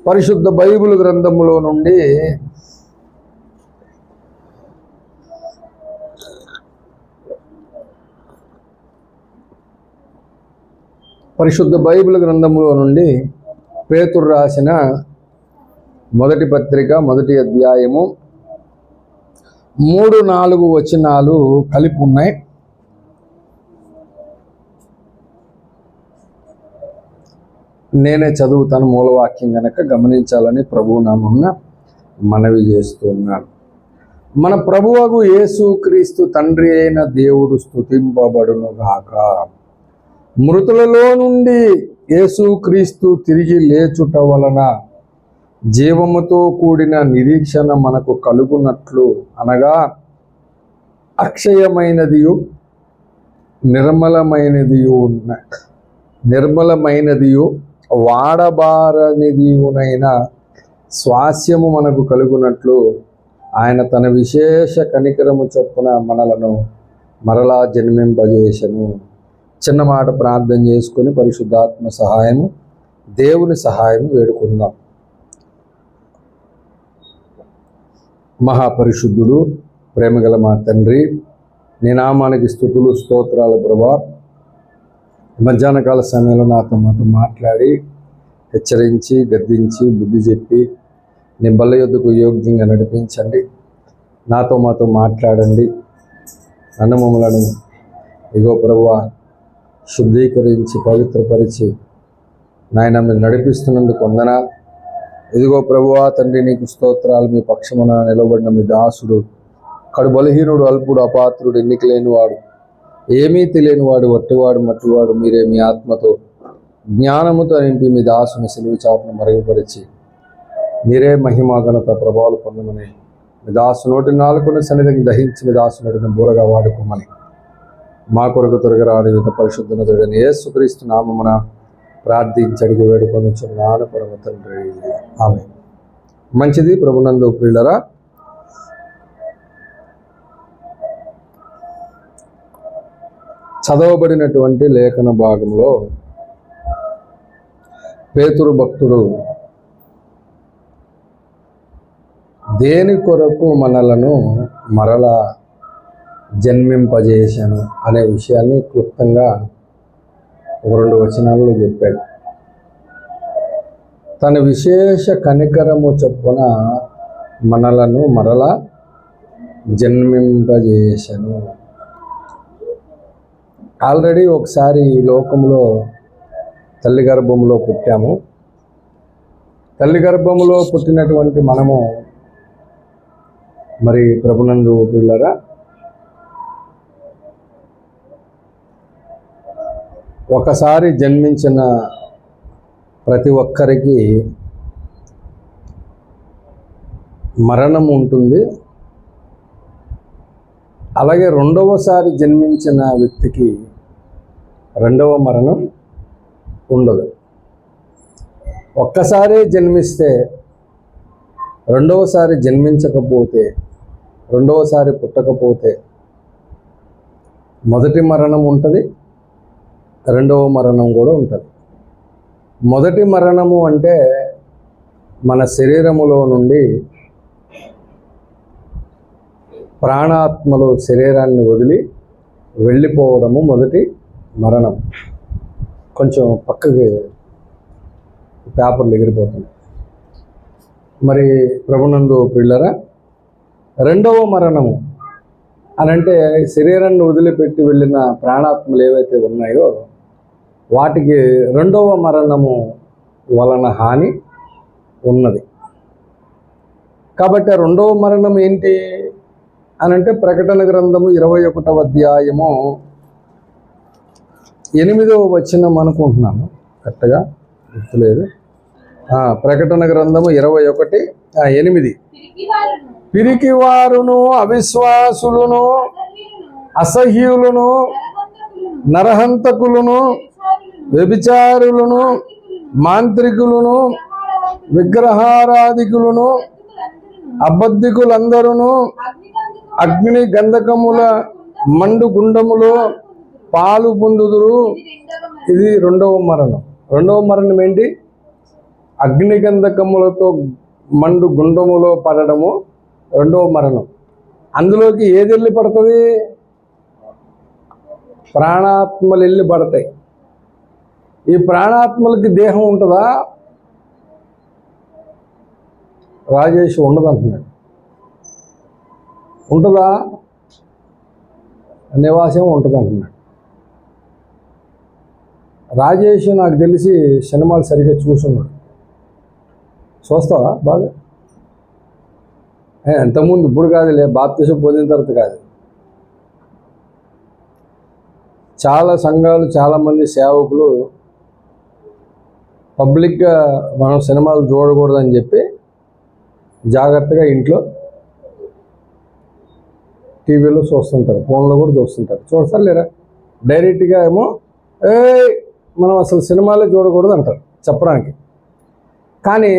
పరిశుద్ధ బైబిల్ గ్రంథములో నుండి పేతురు రాసిన మొదటి పత్రిక మొదటి అధ్యాయము 3-4 వచనాలు కలిపి ఉన్నాయి. నేనే చదువుతాను, మూలవాక్యం గనక గమనించాలని ప్రభువు నామమున మనవి చేస్తున్నాను. మన ప్రభువగు యేసుక్రీస్తు తండ్రి అయిన దేవుడు స్తుతింపబడును గాక. మృతులలో నుండి యేసుక్రీస్తు తిరిగి లేచుట వలన జీవముతో కూడిన నిరీక్షణ మనకు కలుగునట్లు, అనగా అక్షయమైనదియు నిర్మలమైనదియు వాడబారనిదియునైన స్వాస్యము మనకు కలుగునట్లు ఆయన తన విశేష కనికరము చొప్పున మనలను మరలా జన్మింపజేసెను. చిన్న మాట ప్రార్థన చేసుకుని పరిశుద్ధాత్మ సహాయము, దేవుని సహాయం వేడుకుందాం. మహాపరిశుద్ధుడు, ప్రేమగల మా తండ్రి, నీ నామానికి స్తుతులు స్తోత్రాలు ప్రభా. మధ్యాహ్న కాల సమయంలో మాతో మాట్లాడి హెచ్చరించి గద్దించి బుద్ధి చెప్పి నీ బల్ల యొద్దకు యోగ్యంగా నడిపించండి. మాతో మాట్లాడండి. నన్ను మమ్మలను ఇగో ప్రభువా శుద్ధీకరించి పవిత్రపరిచి నాయన మీరు నడిపిస్తున్నందుకు వందనాలు. ఇదిగో ప్రభువా తండ్రి నీకు స్తోత్రాలు. మీ పక్షమున నిలబడిన మీ దాసుడు కడు బలహీనుడు, అల్పుడు, అపాత్రుడు, ఎన్నిక లేనివాడు, ఏమీ తెలియనివాడు, వట్టివాడు, మట్టివాడు మీరే మీ ఆత్మతో జ్ఞానముతో నింపి మీ దాసుని సిలువ చాటును మరుగుపరిచి మీరే మహిమ ఘనత ప్రభావాలు పొందమని మీ దాసు నోటి నాలుగున సన్నిధిని దహించి మీ దాసు నోటిని బూరగా వాడుకోమని మా కొరకు త్వరగా రాని పరిశుద్ధ నదుడని యేసుక్రీస్తు నామమున ప్రార్థించి అడిగి వేడుకొనుచున్నాను పరమ తండ్రి, ఆమేన్. మంచిది ప్రభునందు ప్రియులరా, చదవబడినటువంటి లేఖన భాగంలో పేతురు భక్తుడు దేని కొరకు మనలను మరలా జన్మింపజేశాను అనే విషయాన్ని క్లుప్తంగా 2 వచనాల్లో చెప్పాడు. తన విశేష కనికరము చొప్పున మనలను మరలా జన్మింపజేశాను. ఆల్రెడీ ఒకసారి ఈ లోకంలో తల్లి గర్భంలో పుట్టాము. తల్లి గర్భంలో పుట్టినటువంటి మనము మరి ప్రభునందు పిల్లరా ఒకసారి జన్మించిన ప్రతి ఒక్కరికి మరణం ఉంటుంది. అలాగే రెండవసారి జన్మించిన వ్యక్తికి రెండవ మరణం ఉండదు. ఒక్కసారి జన్మిస్తే రెండవసారి జన్మించకపోతే, రెండవసారి పుట్టకపోతే మొదటి మరణం ఉంటుంది, రెండవ మరణం కూడా ఉంటుంది. మొదటి మరణము అంటే మన శరీరములో నుండి ప్రాణాత్మలు శరీరాన్ని వదిలి వెళ్ళిపోవడము మొదటి మరణం. కొంచెం పక్కకి పేపర్లు ఎగిరిపోతుంది. మరి ప్రభునందు పిల్లరా, రెండవ మరణము అనంటే శరీరాన్ని వదిలిపెట్టి వెళ్ళిన ప్రాణాత్మలు ఏవైతే ఉన్నాయో వాటికి రెండవ మరణము వలన హాని ఉన్నది. కాబట్టి రెండవ మరణం ఏంటి అనంటే ప్రకటన గ్రంథము 21వ అధ్యాయము 8వ వచనం అనుకుంటున్నాను, కరెక్ట్గా గుర్తులేదు. ప్రకటన గ్రంథము 21:8. పిరికివారును, అవిశ్వాసులను, అసహ్యులను, నరహంతకులను, వ్యభిచారులను, మాంత్రికులను, విగ్రహారాధికులను, అబద్ధికులందరూ అగ్ని గంధకముల మండు గుండములో పాలు పొందుదురు. ఇది రెండవ మరణం. రెండవ మరణం ఏంటి? అగ్నిగంధకములతో మండు గుండములో పడడము రెండవ మరణం. అందులోకి ఏది వెళ్ళి పడుతుంది? ప్రాణాత్మలు వెళ్ళి పడతాయి. ఈ ప్రాణాత్మలకి దేహం ఉంటుందా? రాజేష్ ఉండదు అంటున్నాడు. ఉంటుందా? నివాసం ఉంటుంది అంటున్నాడు. రాజేష్ నాకు తెలిసి సినిమాలు సరిగ్గా చూస్తున్నాడు. చూస్తావా బాగా? ఎంతకుముందు, ఇప్పుడు కాదులే, బాప్తిసం పొందిన తర్వాత కాదు. చాలా సంఘాలు, చాలామంది సేవకులు పబ్లిక్గా మనం సినిమాలు చూడకూడదని చెప్పి జాగ్రత్తగా ఇంట్లో టీవీలో చూస్తుంటారు, ఫోన్లో కూడా చూస్తుంటారు. చూస్తారు లేరా? డైరెక్ట్గా ఏమో మనం అసలు సినిమాలే చూడకూడదు అంటారు చెప్పడానికి. కానీ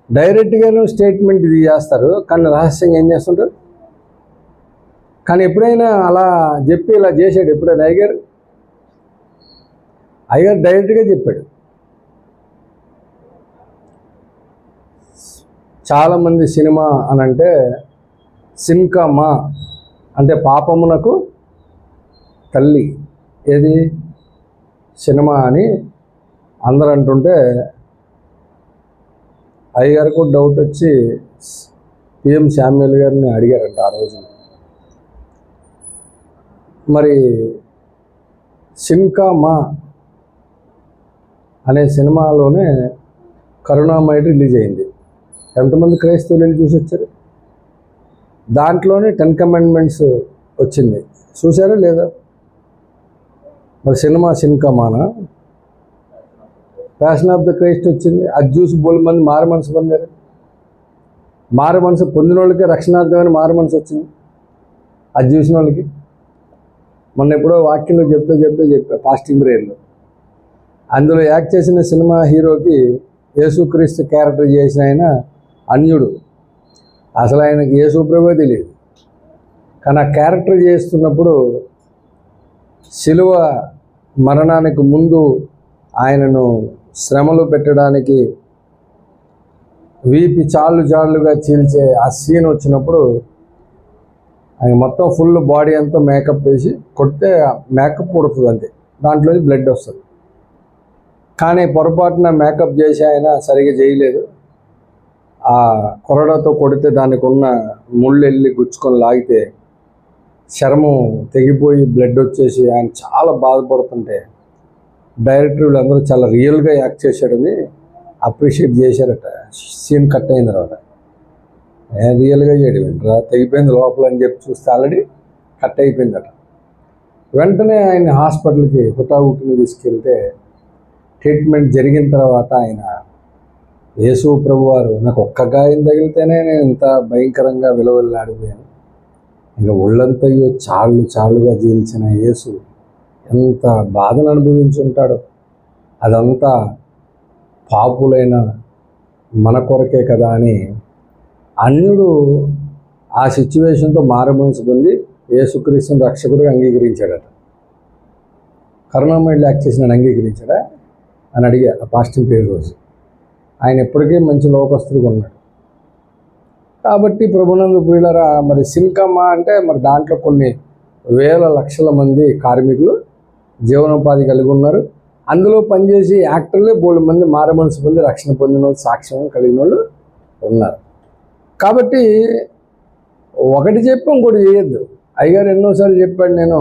డైరెక్ట్గాను స్టేట్మెంట్ ఇది చేస్తారు, కానీ రహస్యంగా ఏం చేస్తుంటారు? కానీ ఎప్పుడైనా అలా చెప్పి ఇలా చేశాడు ఎప్పుడైనా అయ్యగారు డైరెక్ట్గా చెప్పాడు. చాలామంది సినిమా అని అంటే సిన్కమా అంటే పాపమునకు తల్లి ఏది సినిమా అని అందరూ అంటుంటే అయ్యగారికి డౌట్ వచ్చి పిఎం శామ్యూల్ గారిని అడిగారంట ఆ రోజు. మరి సిన్కమా అనే సినిమాలోనే కరుణామయుడు రిలీజ్ అయింది. ఎంతమంది క్రైస్తవులు వెళ్ళి చూసి వచ్చారు? దాంట్లోనే 10 కమాండ్మెంట్స్ వచ్చింది. చూసారా లేదా? మరి సినిమా సిన్కమానా? ప్యాషన్ ఆఫ్ ద క్రైస్ట్ వచ్చింది, అది చూసి బోలు మంది మారు మనసు పొందారు. మారు మనసు పొందిన వాళ్ళకి రక్షణార్థమైన మారు మనసు వచ్చింది అది చూసిన వాళ్ళకి. మొన్న ఎప్పుడో వాక్యంలో చెప్తా ఫాస్టింగ్ ప్రేయర్లో, అందులో యాక్ట్ చేసిన సినిమా హీరోకి యేసుక్రీస్తు క్యారెక్టర్ చేసిన ఆయన అన్యుడు, అసలు ఆయనకి యేసు ప్రభువే తెలియదు. కానీ ఆ క్యారెక్టర్ చేస్తున్నప్పుడు శిలువ మరణానికి ముందు ఆయనను శ్రమలు పెట్టడానికి వీపి చాళ్ళుగా చీల్చే ఆ సీన్ వచ్చినప్పుడు ఆయన మొత్తం ఫుల్ బాడీ అంతా మేకప్ వేసి కొడితే మేకప్ పుడుతుంది అంతే, దాంట్లో బ్లడ్ వస్తుంది. కానీ పొరపాటున మేకప్ చేసి ఆయన సరిగా చేయలేదు. ఆ కొరడాతో కొడితే దానికి ఉన్న ముళ్ళు వెళ్ళి గుచ్చుకొని లాగితే చర్మం తెగిపోయి బ్లడ్ వచ్చేసి ఆయన చాలా బాధపడుతుంటే డైరెక్టర్ వీళ్ళందరూ చాలా రియల్గా యాక్ట్ చేశాడని అప్రిషియేట్ చేశారట. సీన్ కట్ అయిన తర్వాత రియల్గా చేయడం ఏంట్రా, తెగిపోయింది లోపల అని చెప్పి చూస్తే ఆల్రెడీ కట్ అయిపోయిందట. వెంటనే ఆయన హాస్పిటల్కి హుటాహుటిని తీసుకెళ్తే ట్రీట్మెంట్ జరిగిన తర్వాత ఆయన యేసు ప్రభువారు నాకు ఒక్క గాయం తగిలితేనే నేను ఇంత భయంకరంగా విలువలాడిపోయాను, ఇంకా ఒళ్ళంతయో చాళ్ళుగా జీల్చిన యేసు ఎంత బాధను అనుభవించుంటాడో, అదంతా పాపులైన మన కొరకే కదా అని అన్యుడు ఆ సిచ్యువేషన్తో మారుమనసు పొంది యేసుక్రీస్తుని రక్షకుడిగా అంగీకరించాడట. కరుణామయుడు యాక్ట్ చేసిన అంగీకరించాడా అని అడిగా ఆ పాస్టింగ్ ప్రేయర్ రోజు. ఆయన ఎప్పటికీ మంచి లోకస్తుడిగా ఉన్నాడు. కాబట్టి ప్రభునందు ప్రియులారా, మరి సిన్కమా అంటే మరి దాంట్లో కొన్ని వేల లక్షల మంది కార్మికులు జీవనోపాధి కలిగి ఉన్నారు. అందులో పనిచేసి యాక్టర్లే బోల్డ్ మంది మారమనసు పొంది రక్షణ పొందిన వాళ్ళు, సాక్ష్యం కలిగిన వాళ్ళు ఉన్నారు. కాబట్టి ఒకటి చెప్పి ఇంకోటి చేయొద్దు. అయ్యగారు ఎన్నోసార్లు చెప్పాడు, నేను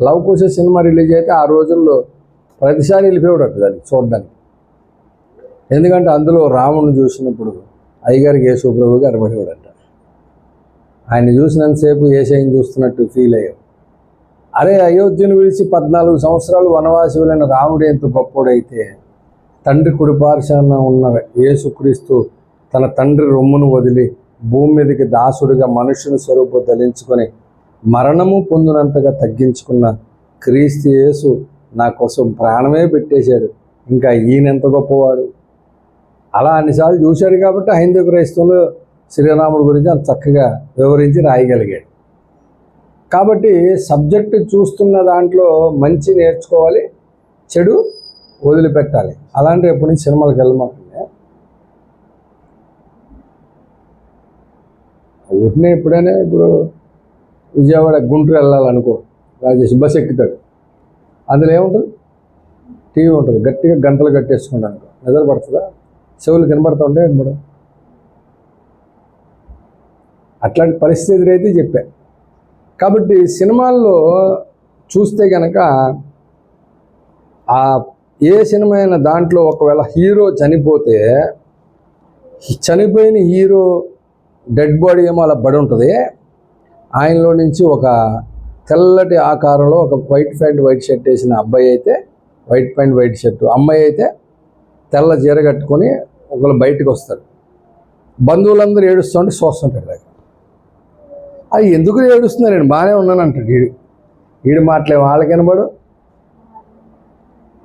లవ్ కుశ సినిమా రిలీజ్ అయితే ఆ రోజుల్లో ప్రతిసారి వెళ్ళిపోయాడట దానికి చూడడానికి. ఎందుకంటే అందులో రాముడిని చూసినప్పుడు అయ్యగారికి యేసు ప్రభువుగా అరబడేవాడట. ఆయన చూసినంతసేపు యేసయ్యని చూస్తున్నట్టు ఫీల్ అయ్యాడు. అరే, అయోధ్యను విడిచి 14 సంవత్సరాలు వనవాసులైన రాముడు ఎంత గొప్పోడైతే తండ్రి కుడిపార్శ్వాన ఉన్న యేసుక్రీస్తు తన తండ్రి రొమ్మును వదిలి భూమి మీదకి దాసుడిగా మనుషుని స్వరూపం ధరించుకొని మరణము పొందినంతగా తగ్గించుకున్న క్రీస్తు యేసు నా కోసం ప్రాణమే పెట్టేశాడు, ఇంకా ఈయనెంత గొప్పవాడు. అలా అన్నిసార్లు చూశాడు కాబట్టి హైందవ క్రైస్తవులు శ్రీరాముడి గురించి అంత చక్కగా వివరించి రాయగలిగాడు. కాబట్టి సబ్జెక్టు చూస్తున్న దాంట్లో మంచి నేర్చుకోవాలి, చెడు వదిలిపెట్టాలి. అలాంటి ఎప్పటి నుంచి సినిమాలకు వెళ్ళమంటుంది. ఊరినే ఎప్పుడైనా ఇప్పుడు విజయవాడ గుంటూరు వెళ్ళాలనుకో, రాజేష్ బస్ ఎక్కుతాడు, అందులో ఏముంటుంది, టీవీ ఉంటుంది, గట్టిగా గంటలు కట్టేసుకుంటాను అనుకో, నిద్ర పడుతుందా? చెవులు కనబడుతూ ఉంటే వినబడం. అట్లాంటి పరిస్థితి ఎదురైతే చెప్పా. కాబట్టి సినిమాల్లో చూస్తే కనుక ఆ ఏ సినిమా అయినా దాంట్లో ఒకవేళ హీరో చనిపోతే చనిపోయిన హీరో డెడ్ బాడీ ఏమో అలా పడి ఉంటుంది, ఆయనలో నుంచి ఒక తెల్లటి ఆకారంలో ఒక వైట్ ప్యాంట్ వైట్ షర్ట్ వేసిన అబ్బాయి అయితే వైట్ ప్యాంట్ వైట్ షర్టు, అమ్మాయి అయితే తెల్ల చీర కట్టుకొని ఒకళ్ళు బయటకు వస్తారు. బంధువులందరూ ఏడుస్తుంటే చూస్తుంటాడు దగ్గర. అది ఎందుకు ఏడుస్తున్నారు, నేను బాగానే ఉన్నాను అంటాడు. వీడు మాట్లాడే వాళ్ళకి వినబడు,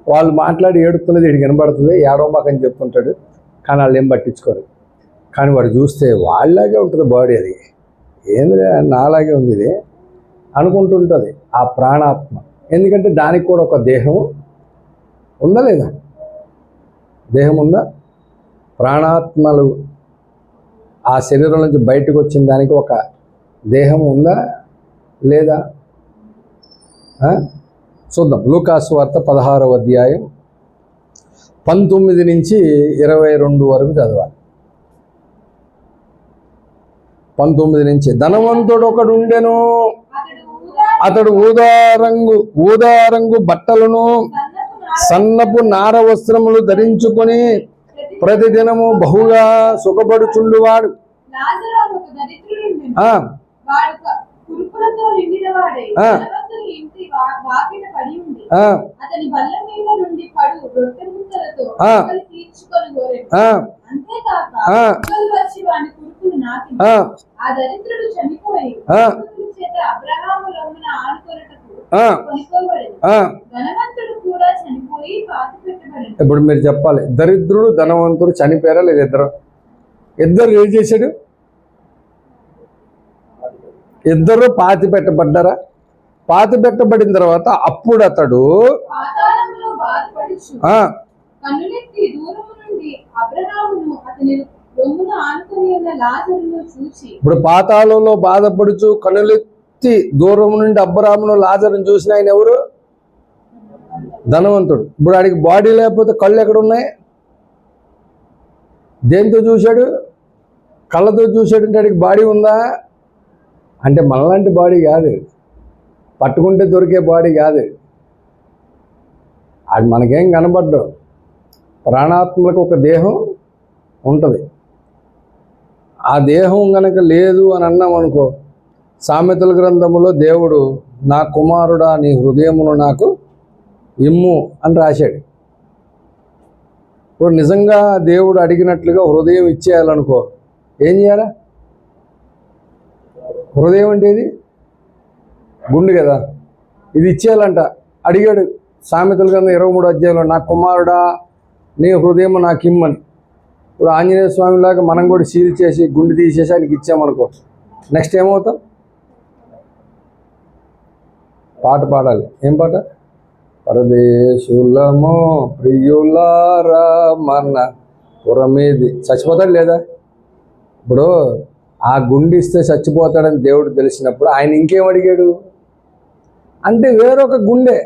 వాళ్ళు మాట్లాడి ఏడుతున్నది వీడికి వినబడుతుంది, ఏడో మాకని చెప్తుంటాడు, కానీ వాళ్ళు ఏం పట్టించుకోరు. కానీ వాడు చూస్తే వాళ్ళలాగే ఉంటుంది బాడీ, అది ఏంది నాలాగే ఉంది ఇది అనుకుంటుంటుంది ఆ ప్రాణాత్మ. ఎందుకంటే దానికి కూడా ఒక దేహం ఉందా లేదా? దేహం ఉందా? ప్రాణాత్మలు ఆ శరీరం నుంచి బయటకు వచ్చిన దానికి ఒక దేహం ఉందా లేదా? చూద్దాం. లూకాసు వార్త 16వ అధ్యాయం 19 నుంచి 22 వరకు చదవాలి. 19 నుంచి, ధనవంతుడు ఒకడు ఉండెను, అతడు ఊదారంగు బట్టలను సన్నపు నార వస్త్రములు ధరించుకొని ప్రతిదినము బహుగా సుఖపడుచుండువాడు. ఇప్పుడు మీరు చెప్పాలి, దరిద్రుడు ధనవంతుడు చనిపోయారా లేదా? ఇద్దరు ఏం చేశాడు? ఇద్దరు పాతి పెట్టబడ్డారా? పాతి పెట్టబడిన తర్వాత అప్పుడు అతడు ఇప్పుడు పాతాళంలో బాధపడుచు కనులెత్తి దూరం నుండి అబ్రాహామును లాజరును చూసిన ఆయన ఎవరు? ధనవంతుడు. ఇప్పుడు ఆడికి బాడీ లేకపోతే కళ్ళు ఎక్కడ ఉన్నాయి? దేంతో చూశాడు? కళ్ళతో చూశాడంటే ఆడికి బాడీ ఉందా అంటే మనలాంటి బాడీ కాదు, పట్టుకుంటే దొరికే బాడీ కాదు. అది మనకేం కనబడ్డు. ప్రాణాత్మలకు ఒక దేహం ఉంటుంది. ఆ దేహం కనుక లేదు అని అన్నాం అనుకో, సామెతల గ్రంథములో దేవుడు నా కుమారుడా నీ హృదయమును నాకు ఇమ్ము అని రాశాడు. ఇప్పుడు నిజంగా దేవుడు అడిగినట్లుగా హృదయం ఇచ్చేయాలనుకో, ఏం చేయాలా? హృదయం అంటే ఇది గుండె కదా, ఇది ఇచ్చేయాలంట. అడిగాడు సామెతల గ్రంథం 23వ అధ్యాయంలో, నా కుమారుడా నీ హృదయం నాకు ఇమ్మని. ఇప్పుడు ఆంజనేయ స్వామిలాగా మనం కూడా సీల్ చేసి గుండె తీసేసి ఆయనకి ఇచ్చామనుకో, నెక్స్ట్ ఏమవుతాం? పాట పాడాలి. ఏం పాట? పరదేశులము ప్రియులారా మన పురమేది. చచ్చిపోతాడు లేదా? ఇప్పుడు ఆ గుండె ఇస్తే చచ్చిపోతాడని దేవుడు తెలిసినప్పుడు ఆయన ఇంకేం అడిగాడు అంటే వేరొక గుండె,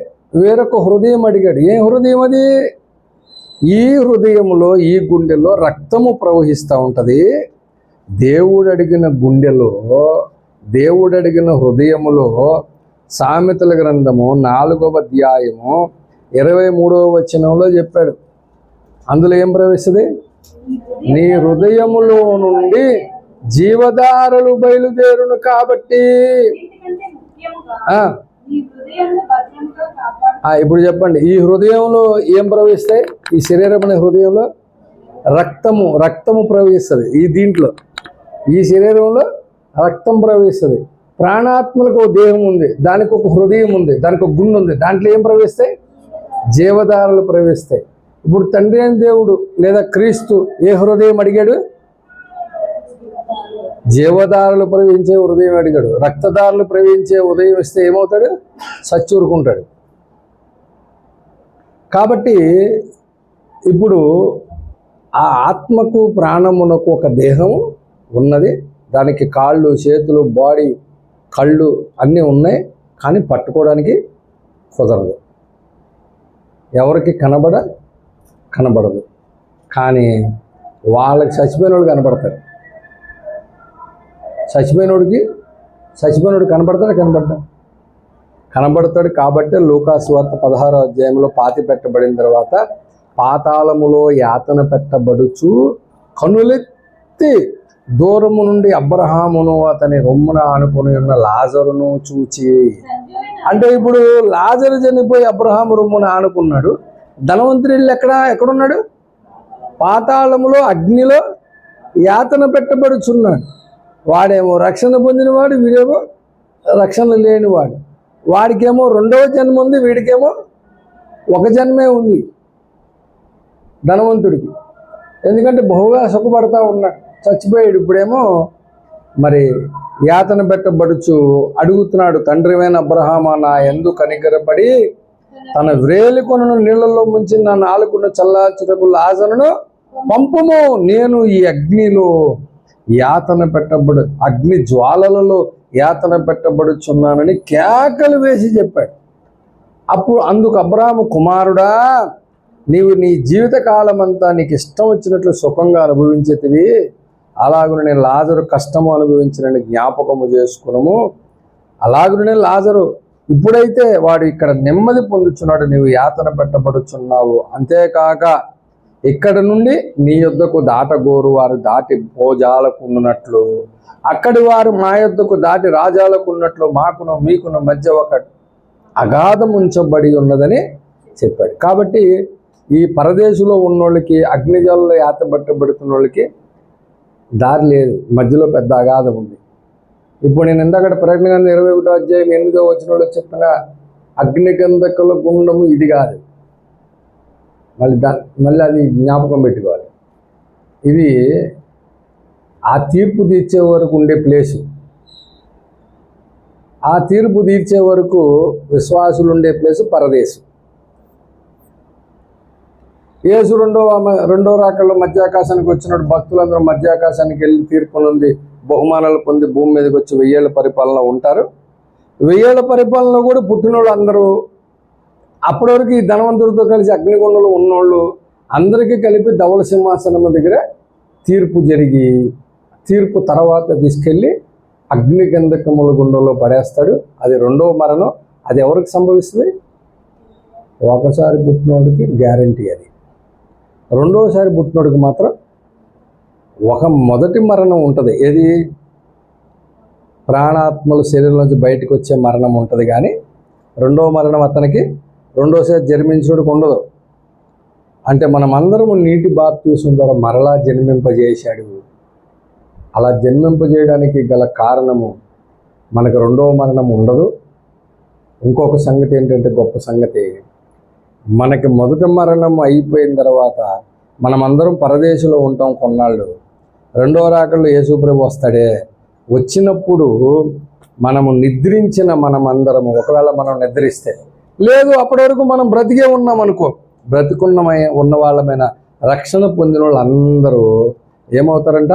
వేరొక హృదయం అడిగాడు. ఏం హృదయం అది? ఈ హృదయంలో, ఈ గుండెలో రక్తము ప్రవహిస్తూ ఉంటుంది. దేవుడు అడిగిన గుండెలో, దేవుడు అడిగిన హృదయములో సామెతల గ్రంథము 4వ అధ్యాయము 23వ వచనంలో చెప్పాడు. అందులో ఏం ప్రవేశిస్తుంది? నీ హృదయములో నుండి జీవధారలు బయలుదేరును కాబట్టి. ఇప్పుడు చెప్పండి, ఈ హృదయంలో ఏం ప్రవహిస్తాయి? ఈ శరీరం అనే హృదయంలో రక్తము ప్రవహిస్తుంది. దీంట్లో ఈ శరీరంలో రక్తం ప్రవహిస్తుంది. ప్రాణాత్మలకు ఒక దేహం ఉంది, దానికి ఒక హృదయం ఉంది, దానికి ఒక గుండె ఉంది. దాంట్లో ఏం ప్రవహిస్తాయి? జీవధారలు ప్రవహిస్తాయి. ఇప్పుడు తండ్రి అయిన దేవుడు లేదా క్రీస్తు ఏ హృదయం అడిగాడు? జీవధారలు ప్రవహించే హృదయం అడిగాడు. రక్తధారలు ప్రవహించే హృదయం ఇస్తే ఏమవుతాడు? సచ్చూరుకుంటాడు. కాబట్టి ఇప్పుడు ఆ ఆత్మకు ప్రాణమునకు ఒక దేహం ఉన్నది, దానికి కాళ్ళు చేతులు బాడీ కళ్ళు అన్నీ ఉన్నాయి, కానీ పట్టుకోవడానికి కుదరదు, ఎవరికి కనబడదు. కానీ వాళ్ళకి చచ్చిపోయినోడు కనబడతాడు. చచ్చిపోయినోడు కనబడతాడు. కాబట్టి లూకాసు వార్త 16వ అధ్యాయంలో పాతి పెట్టబడిన తర్వాత పాతాళములో యాతన పెట్టబడుచు కనులెత్తి దూరము నుండి అబ్రహామును అతని రొమ్మున ఆనుకొని ఉన్న లాజరును చూచి, అంటే ఇప్పుడు లాజరు చనిపోయి అబ్రహాము రొమ్మున ఆనుకున్నాడు. ధనవంతుడు ఎక్కడున్నాడు? పాతాళములో అగ్నిలో యాతన పెట్టబడుచున్నాడు. వాడేమో రక్షణ పొందినవాడు, వీడేమో రక్షణ లేనివాడు. వాడికేమో రెండవ జన్మ ఉంది, వీడికేమో ఒక జన్మే ఉంది ధనవంతుడికి. ఎందుకంటే బహుగా సుఖపడతా ఉన్నాడు, చచ్చిపోయాడు. ఇప్పుడేమో మరి యాతన పెట్టబడుచు అడుగుతున్నాడు, తండ్రివైన అబ్రహామా, నా యందు కనికరపడి తన వ్రేలికొనను నీళ్లలో ముంచి నా నాలుకను చల్లార్చుటకు లాజరును పంపుము, నేను ఈ అగ్నిలో యాతన అగ్ని జ్వాలలలో యాతన పెట్టబడుచున్నానని కేకలు వేసి చెప్పాడు. అప్పుడు అందుకు అబ్రాహాము, కుమారుడా, నీవు నీ జీవితకాలం అంతా నీకు ఇష్టం వచ్చినట్లు సుఖంగా అనుభవించేతివి, అలాగున నేను లాజరు కష్టము అనుభవించిన జ్ఞాపకము చేసుకున్నాము. అలాగునే లాజరు ఇప్పుడైతే వాడు ఇక్కడ నెమ్మది పొందుచున్నాడు, నీవు యాతన పెట్టబడుచున్నావు. అంతేకాక ఇక్కడ నుండి నీ యొద్దకు దాటగోరు వారు దాటి భోజాలకున్నట్లు, అక్కడి వారు మా యొద్దకు దాటి రాజాలకున్నట్లు మాకును మీకును మధ్య ఒక అగాధం ఉంచబడి ఉన్నదని చెప్పాడు. కాబట్టి ఈ పరదేశంలో ఉన్నోళ్ళకి, అగ్నిజాలలో యాత పట్టబడుతున్న వాళ్ళకి దారి లేదు, మధ్యలో పెద్ద అగాధం ఉంది. ఇప్పుడు నేను ఇందాక ప్రకటన గ్రంథం 21వ అధ్యాయం 8వ వచనంలో చెప్పిన అగ్నిగంధకుల గుండము ఇది కాదు. మళ్ళీ అది జ్ఞాపకం పెట్టుకోవాలి. ఇది ఆ తీర్పు తీర్చే వరకు ఉండే ప్లేసు. ఆ తీర్పు తీర్చే వరకు విశ్వాసులు ఉండే ప్లేసు పరదేశం. యేసు రెండో రాకల్లో మధ్యాకాశానికి వచ్చినప్పుడు భక్తులందరూ మధ్యాకాశానికి వెళ్ళి తీర్పు నుండి బహుమానాలు పొంది భూమి మీదకి వచ్చి 1000 ఏళ్ల పరిపాలన ఉంటారు. 1000 ఏళ్ల పరిపాలనలో కూడా పుట్టినోళ్ళు అందరూ, అప్పటి వరకు ఈ ధనవంతుడితో కలిసి అగ్నిగుండంలో ఉన్నోళ్ళు అందరికీ కలిపి ధవళ సింహాసనం దగ్గర తీర్పు జరిగి, తీర్పు తర్వాత తీసుకెళ్ళి అగ్నిగంధకముల గుండంలో పడేస్తాడు. అది రెండవ మరణం. అది ఎవరికి సంభవిస్తుంది? ఒకసారి పుట్టినోడికి గ్యారంటీ అది. రెండవసారి పుట్టినోడికి మాత్రం మొదటి మరణం ఉంటుంది. ఏది? ప్రాణాత్మలు శరీరం నుంచి బయటకు వచ్చే మరణం ఉంటుంది, కానీ రెండవ మరణం అతనికి రెండోసారి జన్మించడానికి ఉండదు. అంటే మనం అందరము నీటి బాప్తిస్మం ద్వారా మరలా జన్మింపజేశాడు. అలా జన్మింపజేయడానికి గల కారణము మనకు రెండవ మరణం ఉండదు. ఇంకొక సంగతి ఏంటంటే, గొప్ప సంగతి, మనకి మొదటి మరణం అయిపోయిన తర్వాత మనమందరం పరదేశంలో ఉంటాం కొన్నాళ్ళు. రెండవ రాకల్లో యేసుప్రభు వస్తాడే, వచ్చినప్పుడు మనము నిద్రించిన మనమందరము, ఒకవేళ మనం నిద్రిస్తే, లేదు అప్పటి వరకు మనం బ్రతికే ఉన్నాం అనుకో, ఉన్న వాళ్ళమైన రక్షణ పొందిన వాళ్ళు అందరూ ఏమవుతారంట?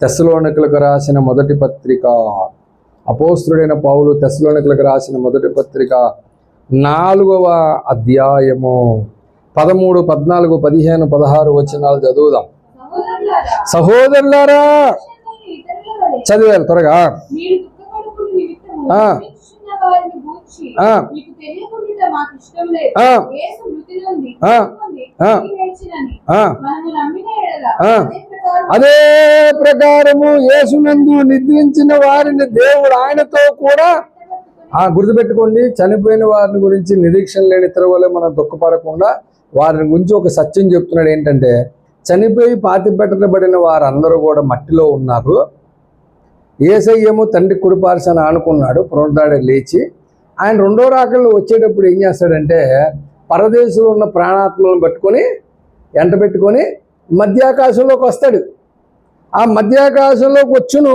తెస్సలోనికలకు రాసిన మొదటి పత్రిక, అపోస్తుడైన పౌలు తెస్సలోనికలకు రాసిన మొదటి పత్రిక 4వ అధ్యాయము 13, 14, 15, 16 వచనాలు చదువుదాం. సహోదరులారా, చదివారు త్వరగా. అదే ప్రకారము యేసునందు నిద్రించిన వారిని దేవుడు ఆయనతో కూడా, గుర్తుపెట్టుకోండి, చనిపోయిన వారిని గురించి నిరీక్షణ లేని ఇతర వల్ల మనం దుఃఖపడకుండా వారిని గురించి ఒక సత్యం చెప్తున్నాడు. ఏంటంటే, చనిపోయి పాతిపెట్టబడిన వారందరూ కూడా మట్టిలో ఉన్నారు. యేసయ్యేమో తండ్రి కుడిపార్శ్వాన ఆనుకున్నాడు, పునరుద్ధాడి లేచి. ఆయన రెండో రాకల్లో వచ్చేటప్పుడు ఏం చేస్తాడంటే, పరదేశంలో ఉన్న ప్రాణాత్మలను పట్టుకొని ఎంట పెట్టుకొని మధ్యాకాశంలోకి వస్తాడు. ఆ మధ్యాకాశంలోకి వచ్చును,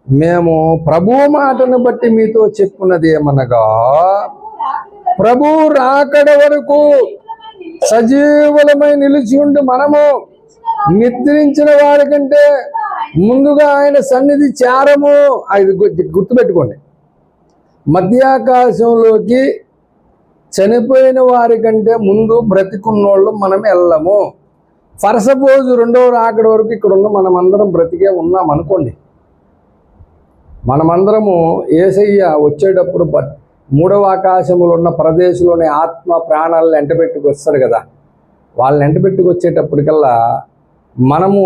మేము ప్రభు మాటను బట్టి మీతో చెప్పున్నది ఏమనగా, ప్రభు రాకడ వరకు సజీవులమై నిలిచి ఉండి మనము నిద్రించిన వారి కంటే ముందుగా ఆయన సన్నిధి చేరము. అది గుర్తుపెట్టుకోండి. మధ్యాకాశంలోకి చనిపోయిన వారి కంటే ముందు బ్రతికున్నోళ్ళు మనం వెళ్ళము. ఫరసపోజు రెండవ రాకడ వరకు ఇక్కడ ఉన్న మనమందరం బ్రతికే ఉన్నాం అనుకోండి. మనమందరము యేసయ్య వచ్చేటప్పుడు మూడవ ఆకాశంలో ఉన్న ప్రదేశంలోని ఆత్మ ప్రాణాలను ఎంటబెట్టుకు వస్తారు కదా, వాళ్ళని ఎంటబెట్టుకు వచ్చేటప్పటికల్లా మనము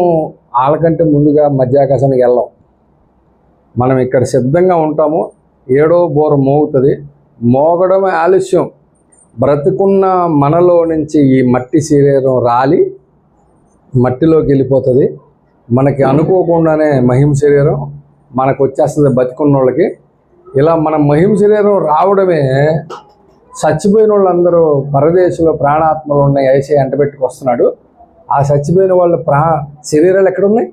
వాళ్ళకంటే ముందుగా మధ్యాకాశానికి వెళ్ళాం. మనం ఇక్కడ సిద్ధంగా ఉంటాము. 7వ బోర మోగుతుంది. మోగడమే ఆలస్యం. బ్రతుకున్న మనలో నుంచి ఈ మట్టి శరీరం రాలి మట్టిలోకి వెళ్ళిపోతుంది. మనకి అనుకోకుండానే మహిమ శరీరం మనకు వచ్చేస్తుంది బతికున్న వాళ్ళకి. ఇలా మన మహిమ శరీరం రావడమే చచ్చిపోయిన వాళ్ళందరూ పరదేశంలో ప్రాణాత్మలు ఉన్నాయి యేసయ్య ఎంటబెట్టుకు వస్తున్నాడు. ఆ చచ్చిపోయిన వాళ్ళ శరీరాలు ఎక్కడున్నాయి?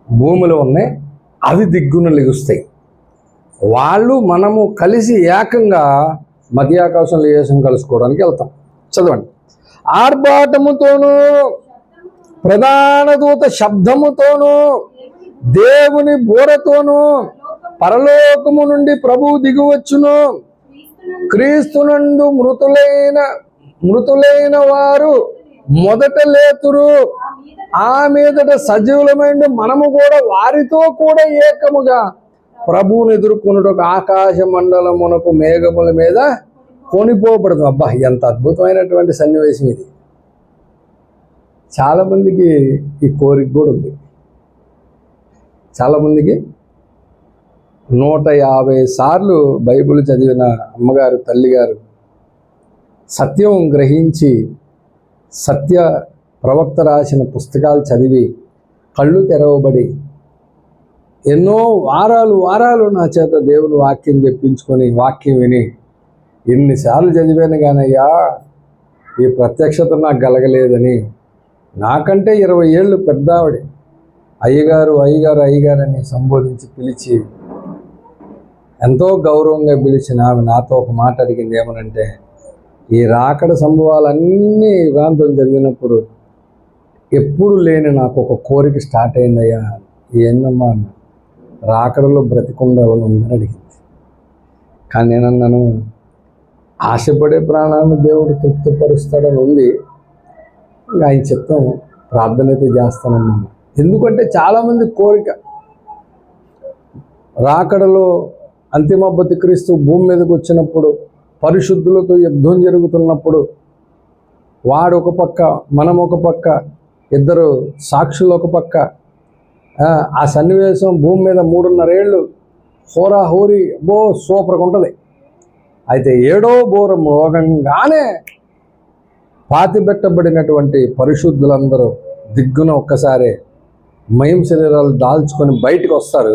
భూమిలో ఉన్నాయి. అవి దిగ్గున లెగుస్తాయి. వాళ్ళు మనము కలిసి ఏకంగా మధ్యాకాశంలో యేసుని కలుసుకోవడానికి వెళ్తాం. చదవండి. ఆర్భాటముతోనూ ప్రధాన దూత శబ్దముతోనూ దేవుని బూరతోనూ పరలోకము నుండి ప్రభువు దిగువచ్చును. క్రీస్తునందు మృతులైన వారు మొదట లేతురు. ఆ మీదట సజీవులమైన మనము కూడా వారితో కూడా ఏకముగా ప్రభువుని ఎదుర్కొనుటకు ఆకాశ మండలమునకు మేఘముల మీద కొనిపోబడదు. అబ్బా, ఎంత అద్భుతమైనటువంటి సన్నివేశం ఇది. చాలామందికి ఈ కోరిక కూడా ఉంది. చాలామందికి 150 సార్లు బైబిల్ చదివిన అమ్మగారు, తల్లిగారు సత్యం గ్రహించి సత్య ప్రవక్త రాసిన పుస్తకాలు చదివి కళ్ళు తెరవబడి ఎన్నో వారాలు నా చేత దేవుని వాక్యం చెప్పించుకొని వాక్యం విని ఎన్నిసార్లు చదివాను కానయ్యా ఈ ప్రత్యక్షత నాకు కలగలేదని నాకంటే 20 ఏళ్ళు పెద్ద ఆవిడ అయ్యగారు అని సంబోధించి పిలిచి ఎంతో గౌరవంగా పిలిచిన ఆమె నాతో ఒక మాట అడిగింది. ఏమనంటే, ఈ రాకడ సంభవాలన్నీ యుగాంతం చదివినప్పుడు ఎప్పుడు లేని నాకు ఒక కోరిక స్టార్ట్ అయిందయ్యా. ఏందమ్మా అన్న, రాకడలో బ్రతికుండాలని ఉందని అడిగింది. కానీ నేనన్నాను, ఆశపడే ప్రాణాలను దేవుడు తృప్తిపరుస్తాడని ఉంది. ఆయన చిత్తం ప్రార్థన అయితే చేస్తానన్నాను. ఎందుకంటే చాలామంది కోరిక రాకడలో అంతిమ క్రీస్తు భూమి మీదకి వచ్చినప్పుడు పరిశుద్ధులతో యుద్ధం జరుగుతున్నప్పుడు వాడు ఒక పక్క, మనం ఒక పక్క, ఇద్దరు సాక్షులు ఒక పక్క, ఆ సన్నివేశం భూమి మీద 3.5 ఏళ్ళు హోరీ సూపర్గా ఉంటుంది. అయితే 7వ బోర మోగంగానే పాతిపెట్టబడినటువంటి పరిశుద్ధులందరూ దిగ్గున ఒక్కసారి మహిమ శరీరాలు దాల్చుకొని బయటకు వస్తారు.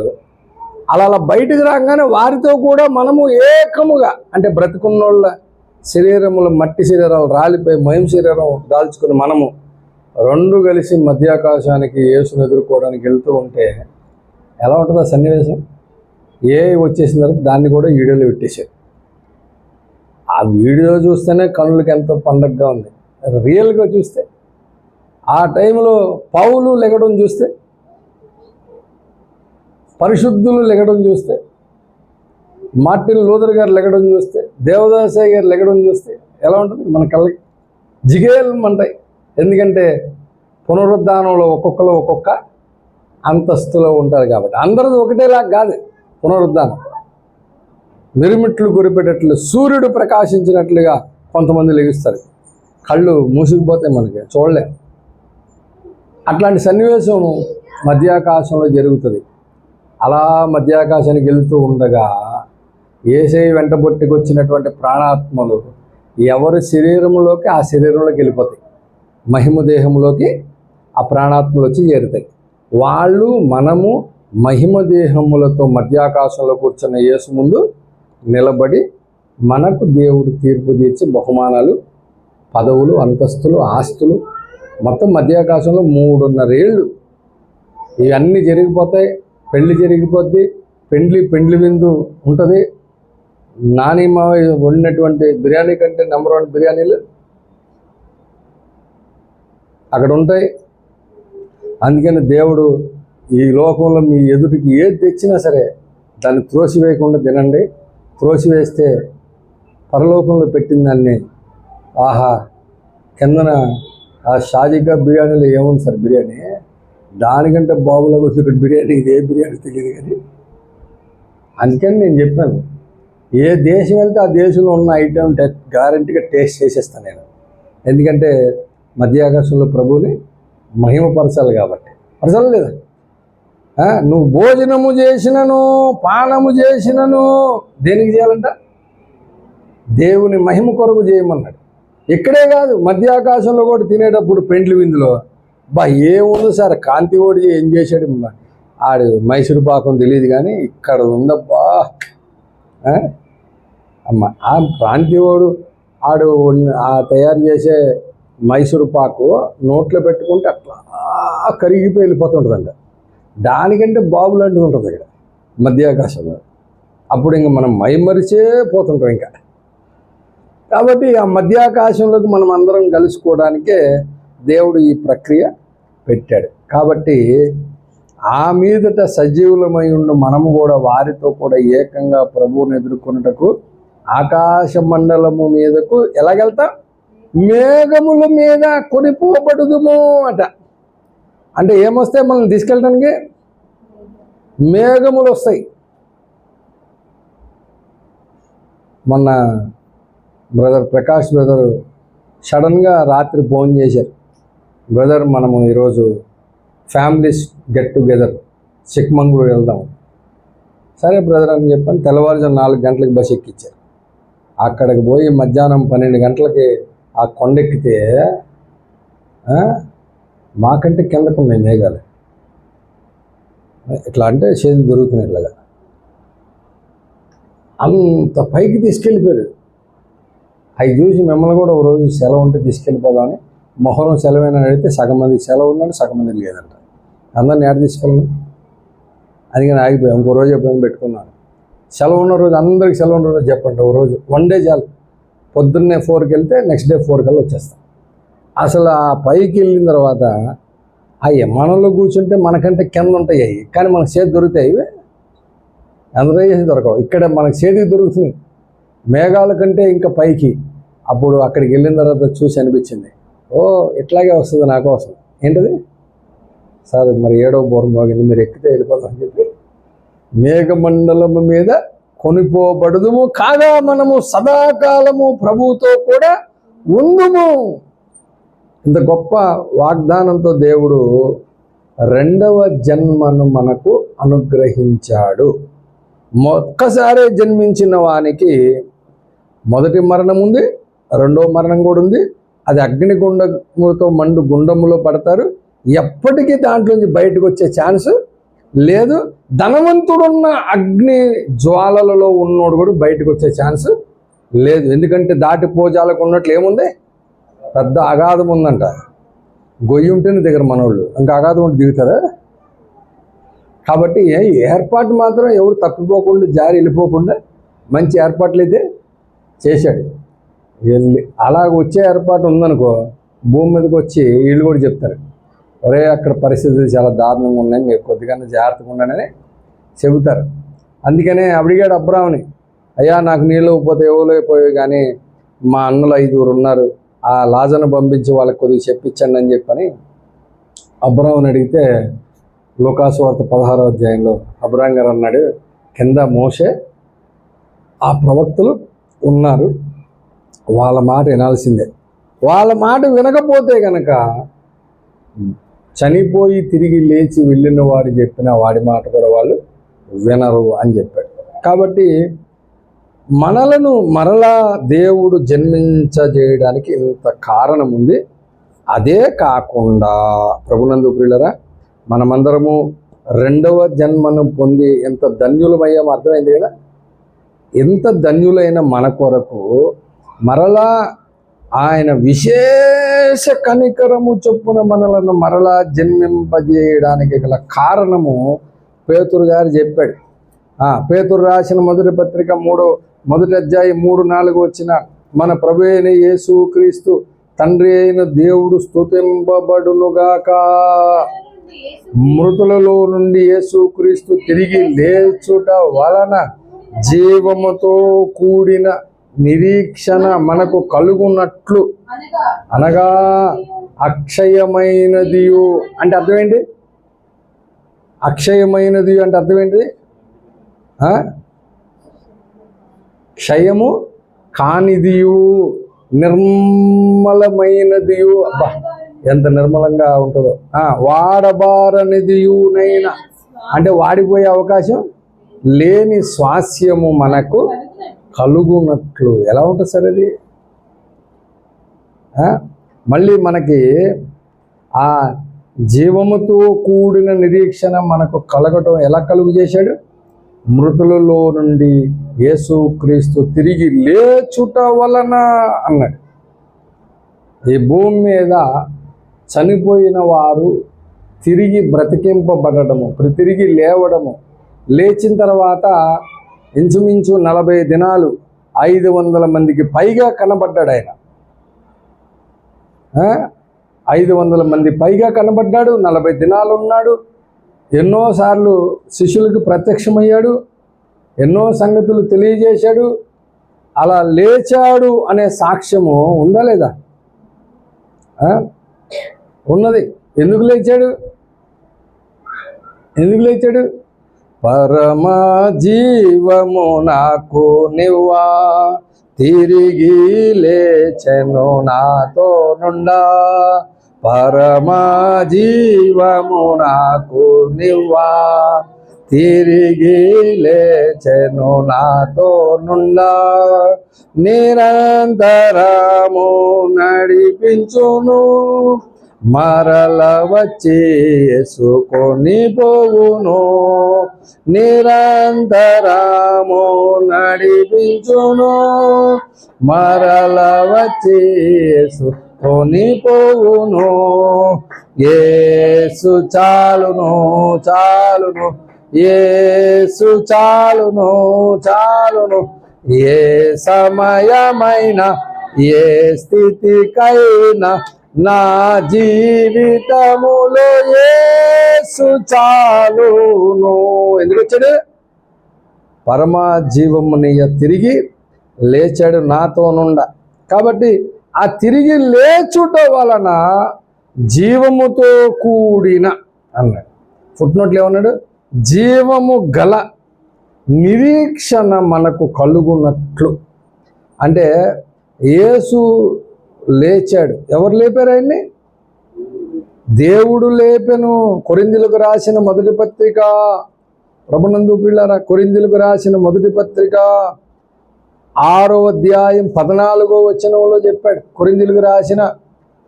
అలా బయటకు రాగానే వారితో కూడా మనము ఏకముగా, అంటే బ్రతికున్నోళ్ళ శరీరములు మట్టి శరీరాలు రాలిపోయి మహిమ శరీరం దాల్చుకుని మనము రెండు కలిసి మధ్యాకాశానికి యేసును ఎదుర్కోవడానికి వెళ్తూ ఉంటే ఎలా ఉంటుందో సన్నివేశం. వచ్చేసిన తర్వాత దాన్ని కూడా వీడియోలో పెట్టేశారు. ఆ వీడియో చూస్తేనే కళ్ళకి ఎంతో పండగగా ఉంది. రియల్గా చూస్తే ఆ టైంలో పౌలు లెగడం చూస్తే, పరిశుద్ధులు లెగడం చూస్తే, మార్టిన్ లూథర్ గారు లెగడం చూస్తే, దేవదాసయ్య గారు లెగడం చూస్తే ఎలా ఉంటుంది? మన కళ్ళకి జిగేలమంటాయి. ఎందుకంటే పునరుద్ధానంలో ఒక్కొక్కరు ఒక్కొక్క అంతస్తులో ఉంటారు కాబట్టి. అందరిది ఒకటేలాగా కాదు పునరుద్ధానం. మిరుమిట్లు గురిపెట్టేట్లు సూర్యుడు ప్రకాశించినట్లుగా కొంతమంది లెగుస్తారు. కళ్ళు మూసుకుపోతే మనకి చూడలేం. అట్లాంటి సన్నివేశం మధ్యాకాశంలో జరుగుతుంది. అలా మధ్యాకాశానికి వెళ్తూ ఉండగా యేసయ్య వెంట పట్టుకొచ్చినటువంటి ప్రాణాత్మలు ఎవరి శరీరంలోకి ఆ శరీరంలోకి వెళ్ళిపోతాయి. మహిమ దేహంలోకి ఆ ప్రాణాత్మలు వచ్చి చేరుతాయి. వాళ్ళు మనము మహిమ దేహములతో మధ్యాకాశంలో కూర్చున్న యేసు ముందు నిలబడి మనకు దేవుడు తీర్పు తీర్చి బహుమానాలు, పదవులు, అంతస్తులు, ఆస్తులు మొత్తం మధ్యాకాశంలో 3.5 ఏళ్ళు ఇవన్నీ జరిగిపోతాయి. పెళ్లి జరిగిపోద్ది. పెండ్లి విందు ఉంటుంది. నానిమ్మ వండినటువంటి బిర్యానీ కంటే నెంబర్ 1 బిర్యానీలు అక్కడ ఉంటాయి. అందుకని దేవుడు ఈ లోకంలో మీ ఎదుటికి ఏది తెచ్చినా సరే దాన్ని త్రోసివేయకుండా తినండి. త్రోసివేస్తే పరలోకంలో పెట్టిన దాన్ని ఆహా కిందన ఆ షాజీగా బిర్యానీలో ఏముంది సార్ బిర్యానీ, దానికంటే బాబులో వచ్చి ఇక్కడ బిర్యానీ, ఇదే బిర్యానీ తెలియదు. కానీ అందుకని నేను చెప్పాను, ఏ దేశం వెళ్తే ఆ దేశంలో ఉన్న ఐటెం గ్యారంటీగా టేస్ట్ చేసేస్తాను నేను. ఎందుకంటే మధ్యాకాశంలో ప్రభువుని మహిమపరచాలి కాబట్టి. పరచాలి లేదా? నువ్వు భోజనము చేసినను పానము చేసినను దేనికి చేయాలంట? దేవుని మహిమ కొరకు చేయమన్నాడు. ఇక్కడే కాదు, మధ్యాకాశంలో కూడా తినేటప్పుడు పెండ్లి విందులో ఏముంది సార్, కాంతి ఓడి ఏం చేశాడు, ఆడు మైసూరు పాకం తెలియదు కానీ ఇక్కడ ఉందబ్బా అమ్మ. ఆ కాంతివాడు ఆడు తయారు చేసే మైసూరు పాకు నోట్లో పెట్టుకుంటే అట్లా కరిగిపోయి వెళ్ళిపోతుంటుందంట. దానికంటే బాబు లాంటిది ఉంటుంది ఇక్కడ మధ్యాకాశంలో. అప్పుడు ఇంక మనం మైమరిచే పోతుంటాం ఇంకా. కాబట్టి ఆ మధ్యాకాశంలోకి మనం అందరం కలుసుకోవడానికే దేవుడు ఈ ప్రక్రియ పెట్టాడు. కాబట్టి ఆ మీదట సజీవులమై ఉన్న మనము కూడా వారితో కూడా ఏకంగా ప్రభువుని ఎదుర్కొనుటకు ఆకాశ మండలము మీదకు ఎలాగెళ్తాం? మేఘముల మీద కొనిపోబడుదుము అట. అంటే ఏమొస్తాయి మనల్ని తీసుకెళ్ళడానికి? మేఘములు వస్తాయి. మొన్న బ్రదర్ ప్రకాష్ బ్రదర్ సడన్గా రాత్రి ఫోన్ చేశారు, బ్రదర్ మనము ఈరోజు ఫ్యామిలీస్ గెట్ టుగెదర్ చిక్మంగళూరు వెళ్దాం. సరే బ్రదర్ అని చెప్పని తెల్లవారుజాము 4 గంటలకు బస్ ఎక్కించారు. అక్కడికి పోయి మధ్యాహ్నం 12 గంటలకి ఆ కొండెక్కితే మాకంటే కిందకు ఉన్నాయి మేఘాలు. ఇట్లా అంటే చేతి దొరుకుతున్నాయి. ఇట్లాగా అంత పైకి తీసుకెళ్ళిపోయారు. అవి చూసి మిమ్మల్ని కూడా ఒక రోజు సెలవు ఉంటే తీసుకెళ్ళిపోదామని, మొహరం సెలవైనా అడిగితే సగం మందికి సెలవు ఉందంటే సగం మందికి లేదంట. అందరిని ఏడ తీసుకెళ్ళను, అందుకని ఆగిపోయాం. ఇంకో రోజు ఎప్పుడైనా పెట్టుకున్నాను. సెలవు ఉన్న రోజు అందరికి సెలవు ఉన్న రోజు చెప్పండి, ఒక రోజు 1 డే చాలు. పొద్దున్నే 4కి వెళ్తే నెక్స్ట్ డే 4 కల్లా వచ్చేస్తాం. అసలు ఆ పైకి వెళ్ళిన తర్వాత ఆ విమానంలో కూర్చుంటే మనకంటే కింద ఉంటాయి అవి, కానీ మనకు చేతి దొరుకుతాయి. ఇవి అందరూ చేసి దొరకవు. ఇక్కడ మనకు చేతికి దొరుకుతుంది మేఘాల కంటే ఇంకా పైకి. అప్పుడు అక్కడికి వెళ్ళిన తర్వాత చూసి అనిపించింది, ఓ ఇట్లాగే వస్తుంది నా కోసం. ఏంటది సార్, మరి 7వ బోరం బాగింది, మీరు ఎక్కితే వెళ్ళిపోతామని చెప్పి మేఘమండలము మీద కొనిపోబడుదుము, కాగా మనము సదాకాలము ప్రభువుతో కూడా ఉందుము. ఇంత గొప్ప వాగ్దానంతో దేవుడు 2వ జన్మను మనకు అనుగ్రహించాడు. ఒక్కసారే జన్మించిన వానికి మొదటి మరణం ఉంది, 2వ మరణం కూడా ఉంది. అది అగ్నిగుండముతో మండు గుండములో పడతారు. ఎప్పటికీ దాంట్లోంచి బయటకు వచ్చే ఛాన్స్ లేదు. ధనవంతుడున్న అగ్ని జ్వాలలలో ఉన్నోడు కూడా బయటకు వచ్చే ఛాన్స్ లేదు. ఎందుకంటే దాటిపోజాలకు ఉన్నట్లు ఏముంది, పెద్ద అగాధం ఉందంట. గొయ్యి ఉంటేనే దగ్గర మనోళ్ళు, ఇంకా అగాధం ఉంటే దిగుతారా? కాబట్టి ఏర్పాటు మాత్రం ఎవరు తప్పిపోకుండా జారి వెళ్ళిపోకుండా మంచి ఏర్పాట్లు అయితే చేశాడు. వెళ్ళి అలాగ వచ్చే ఏర్పాటు ఉందనుకో, భూమి మీదకి వచ్చి వీళ్ళు కూడా చెప్తారు, ఒరే అక్కడ పరిస్థితులు చాలా దారుణంగా ఉన్నాయి, మీరు కొద్దిగా జాగ్రత్తగా ఉండాలని చెబుతారు. అందుకనే అడిగాడు అబ్రాహాముని, అయ్యా నాకు నీళ్ళు పోతే ఎవరైపోయాయి, కానీ మా అన్నలు 5 ఉన్నారు, ఆ లాజను పంపించి వాళ్ళకి కొద్దిగా చెప్పించండి అని చెప్పని అబ్రాహాముని అడిగితే లూకాసు వార్త 16వ అధ్యాయంలో అబ్రాహాం గారు అన్నాడు, కింద మోషే ఆ ప్రవక్తలు ఉన్నారు, వాళ్ళ మాట వినాల్సిందే. వాళ్ళ మాట వినకపోతే కనుక చనిపోయి తిరిగి లేచి వెళ్ళిన వాడు చెప్పిన వాడి మాట కూడా వాళ్ళు వినరు అని చెప్పాడు. కాబట్టి మనలను మరలా దేవుడు జన్మించజేయడానికి ఇంత కారణం ఉంది. అదే కాకుండా ప్రభునందు ప్రియులరా, మనమందరము 2వ జన్మను పొంది ఎంత ధన్యులమయ్యామో అర్థమైంది కదా. ఎంత ధన్యులైన మన కొరకు మరలా ఆయన విశేష కనికరము చొప్పున మనలను మరలా జన్మింపజేయడానికి గల కారణము పేతురు గారు చెప్పాడు. పేతురు రాసిన మొదటి పత్రిక 3వ అధ్యాయం 3-4 వచ్చిన మన ప్రభు అయిన యేసు క్రీస్తు తండ్రి అయిన దేవుడు స్తుతింపబడునుగాక. మృతులలో నుండి యేసుక్రీస్తు తిరిగి లేచుట వలన జీవముతో కూడిన నిరీక్షణ మనకు కలుగునట్లు, అనగా అక్షయమైనది అంటే అర్థం ఏంటి? అక్షయమైనది అంటే అర్థం ఏంటిది? క్షయము కానిదియు నిర్మలమైనదియు. అబ్బా, ఎంత నిర్మలంగా ఉంటుందో. వాడబారనిదియునైనా అంటే వాడిపోయే అవకాశం లేని స్వాస్యము మనకు కలుగునట్లు. ఎలా ఉంటుంది సార్ అది? మళ్ళీ మనకి ఆ జీవముతో కూడిన నిరీక్షణ మనకు కలగటం ఎలా కలుగు చేశాడు? మృతులలో నుండి యేసుక్రీస్తు తిరిగి లేచుట వలన అన్నాడు. ఈ భూమి మీద చనిపోయిన వారు తిరిగి బ్రతికింపబడము, తిరిగి లేవడము, లేచిన తర్వాత ఇంచుమించు 40 దినాలు 500 మందికి పైగా కనబడ్డాడు ఆయన. 500 మంది పైగా కనబడ్డాడు, 40 దినాలు ఉన్నాడు, ఎన్నోసార్లు శిష్యులకు ప్రత్యక్షమయ్యాడు, ఎన్నో సంగతులు తెలియజేశాడు. అలా లేచాడు అనే సాక్ష్యము ఉందా లేదా? ఉన్నది. ఎందుకు లేచాడు? పరమ జీవము నాకు నివ్వా, తిరిగి లేచెను నాతో నుండా. పరమ జీవము నాకు నివ్వా, తిరిగి లేచెను నాతో నుండా. నిరంతరము నడిపించును, మరల వచ్చి యేసుకొని పోవును. నిరంతరము నడిపించును, మరల వచ్చి యేసుకొని పోవును. యేసు చాలును, యేసు చాలును. ఏ సమయమైన ఏ స్థితికైనా నా జీవితములో యేసు చాలును. ఎందుకు వచ్చాడు? పరమ జీవమునియ తిరిగి లేచాడు నాతో నుండ. కాబట్టి ఆ తిరిగి లేచుట వలన జీవముతో కూడిన అన్నాడు. ఫుట్నోట్లు ఏమన్నాడు? జీవము గల నిరీక్షణ మనకు కలుగునట్లు. అంటే యేసు లేచాడు. ఎవరు లేపారు ఆయన్ని? దేవుడు లేపెను. కొరింథీయులకు రాసిన మొదటి పత్రిక, ప్రభునందు పిల్లరా, కొరింథీయులకు రాసిన మొదటి పత్రిక 6వ అధ్యాయం 14వ వచనంలో చెప్పాడు. కొరింథీయులకు రాసిన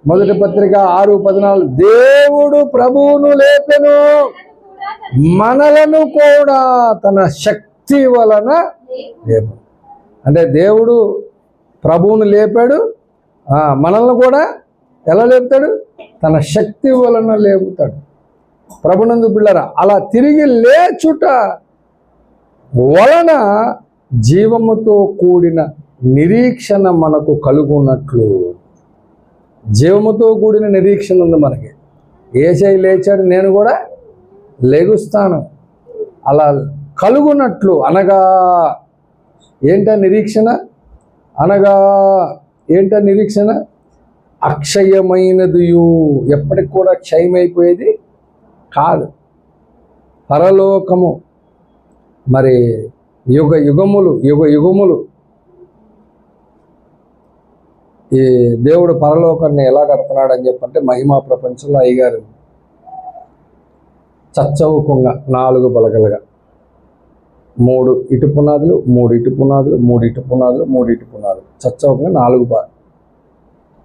మొదటి పత్రిక 6:14, దేవుడు ప్రభువును లేపెను, మనలను కూడా తన శక్తి వలన లేపు. అంటే దేవుడు ప్రభువును లేపాడు, మనల్ని కూడా ఎలా లేపుతాడు? తన శక్తి వలన లేపుతాడు. ప్రభునందు పిల్లరా, అలా తిరిగి లేచుట వలన జీవముతో కూడిన నిరీక్షణ మనకు కలుగున్నట్లు. జీవముతో కూడిన నిరీక్షణ ఉంది మనకి. యేసయ్య లేచాడు, నేను కూడా లెగుస్తాను, అలా కలుగునట్లు. అనగా ఏంటా నిరీక్షణ? అక్షయమైనదియు, ఎప్పటికి కూడా క్షయమైపోయేది కాదు. పరలోకము మరి యుగ యుగములు ఈ దేవుడు పరలోకాన్ని ఎలా కడుతున్నాడని చెప్పంటే, మహిమా ప్రపంచంలో అయ్యగారు చచ్చవుకుంగా 4 పలకలుగా 3 ఇటు పునాదులు, 3 ఇటు పునాదులు, 3 ఇటు పునాదులు, 3 ఇటు పునాదులు, చచ్చవుకుంగా 4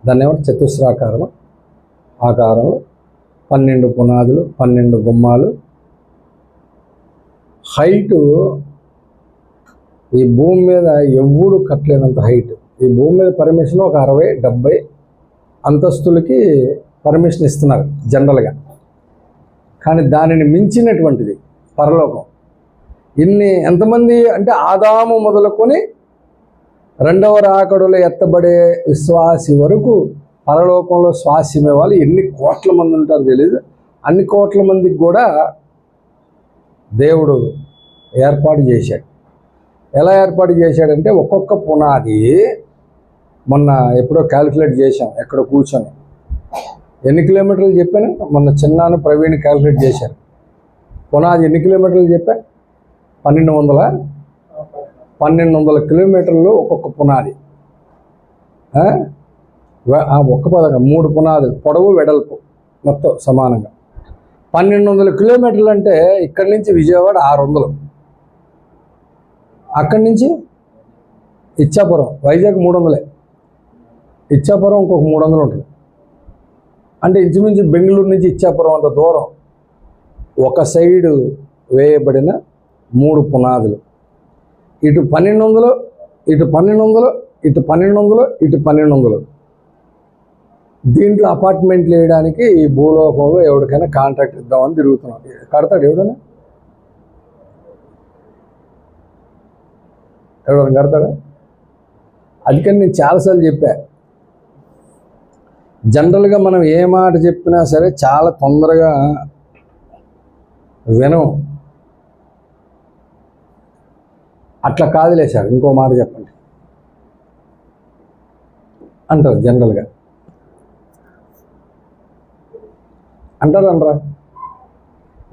దాన్ని ఏమంటే చతుస్రాకారము ఆకారంలో 12 పునాదులు, 12 గుమ్మాలు. హైటు ఈ భూమి మీద ఎవ్వడు కట్టలేనంత హైట్. ఈ భూమి మీద పర్మిషన్ ఒక 60-70 అంతస్తులకి పర్మిషన్ ఇస్తున్నారు జనరల్గా. కానీ దానిని మించినటువంటిది పరలోకం. ఎంతమంది అంటే ఆదాము మొదలుకొని 2వ రాకడలో ఎత్తబడే విశ్వాసి వరకు పరలోకంలో శ్వాసమే వాళ్ళు ఎన్ని కోట్ల మంది ఉంటారో తెలియదు. అన్ని కోట్ల మందికి కూడా దేవుడు ఏర్పాటు చేశాడు. ఎలా ఏర్పాటు చేశాడంటే ఒక్కొక్క పునాది మొన్న ఎప్పుడో క్యాలిక్యులేట్ చేశాం, ఎక్కడో కూర్చొని ఎన్ని కిలోమీటర్లు చెప్పాను మొన్న చిన్నాను ప్రవీణ్ క్యాలిక్యులేట్ చేశారు. పునాది ఎన్ని కిలోమీటర్లు చెప్పా? 1200 కిలోమీటర్లు ఒక్కొక్క పునాది. ఒక్క పదం 3 పునాదులు పొడవు వెడల్పు మొత్తం సమానంగా 1200 కిలోమీటర్లు. అంటే ఇక్కడి నుంచి విజయవాడ 600, అక్కడి నుంచి ఇచ్చాపురం, వైజాగ్ 300, ఇచ్చాపురం ఇంకొక 300 ఉంటుంది. అంటే ఇంచుమించు బెంగళూరు నుంచి ఇచ్చాపురం అంత దూరం ఒక సైడు వేయబడిన 3 పునాదులు. ఇటు 1200, ఇటు 1200, ఇటు 1200, ఇటు 1200. దీంట్లో అపార్ట్మెంట్లు వేయడానికి ఈ భూలోకంలో ఎవరికైనా కాంట్రాక్ట్ ఇద్దామని తిరుగుతున్నాం. కడతాడు ఎవడైనా కడతాడా? అందుకని నేను చాలాసార్లు చెప్పా, జనరల్గా మనం ఏ మాట చెప్పినా సరే చాలా తొందరగా వినం. అట్లా కాదులే సార్, ఇంకో మాట చెప్పండి అంటారు. జనరల్గా అంటారు అనరా?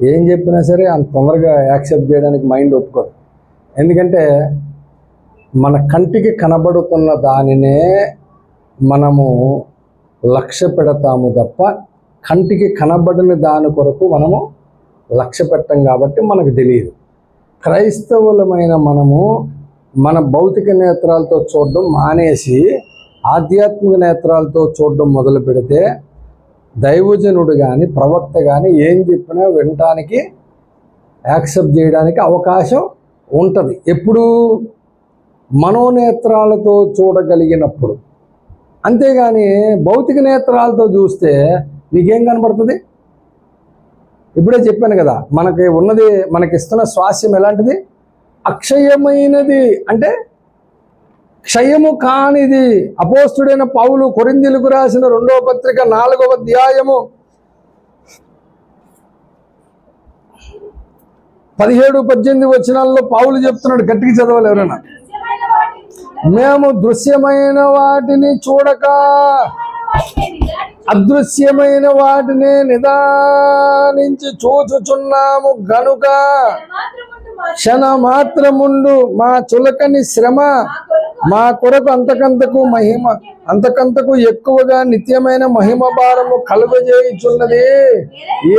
ఏం చెప్పినా సరే అంత తొందరగా యాక్సెప్ట్ చేయడానికి మైండ్ ఒప్పుకోదు. ఎందుకంటే మన కంటికి కనబడుతున్న దానినే మనము లక్ష్య పెడతాము తప్ప కంటికి కనబడిన దాని కొరకు మనము లక్ష్య పెట్టం కాబట్టి మనకు తెలియదు. క్రైస్తవులమైన మనము మన భౌతిక నేత్రాలతో చూడడం మానేసి ఆధ్యాత్మిక నేత్రాలతో చూడడం మొదలు పెడితే దైవజనుడు కానీ ప్రవక్త కానీ ఏం చెప్పినా వినటానికి యాక్సెప్ట్ చేయడానికి అవకాశం ఉంటుంది. ఎప్పుడు? మనోనేత్రాలతో చూడగలిగినప్పుడు. అంతేగాని భౌతిక నేత్రాలతో చూస్తే నీకేం కనబడుతుంది? ఇప్పుడే చెప్పాను కదా, మనకి ఉన్నది, మనకిస్తున్న స్వాస్యం ఎలాంటిది? అక్షయమైనది, అంటే క్షయము కానిది. అపోస్తుడైన పౌలు కొరింథీయులకు రాసిన 2వ పత్రిక 4వ అధ్యాయము 17-18 వచనాల్లో పౌలు చెప్తున్నాడు. గట్టిగా చదవాలి ఎవరైనా. మేము దృశ్యమైన వాటిని చూడక అదృశ్యమైన వాటిని నిదానించి చూచుచున్నాము గనుక క్షణమాత్రముండు మా చులకని శ్రమ మా కొరకు అంతకంతకు ఎక్కువగా నిత్యమైన మహిమ భారము కలుగజేయుచున్నది.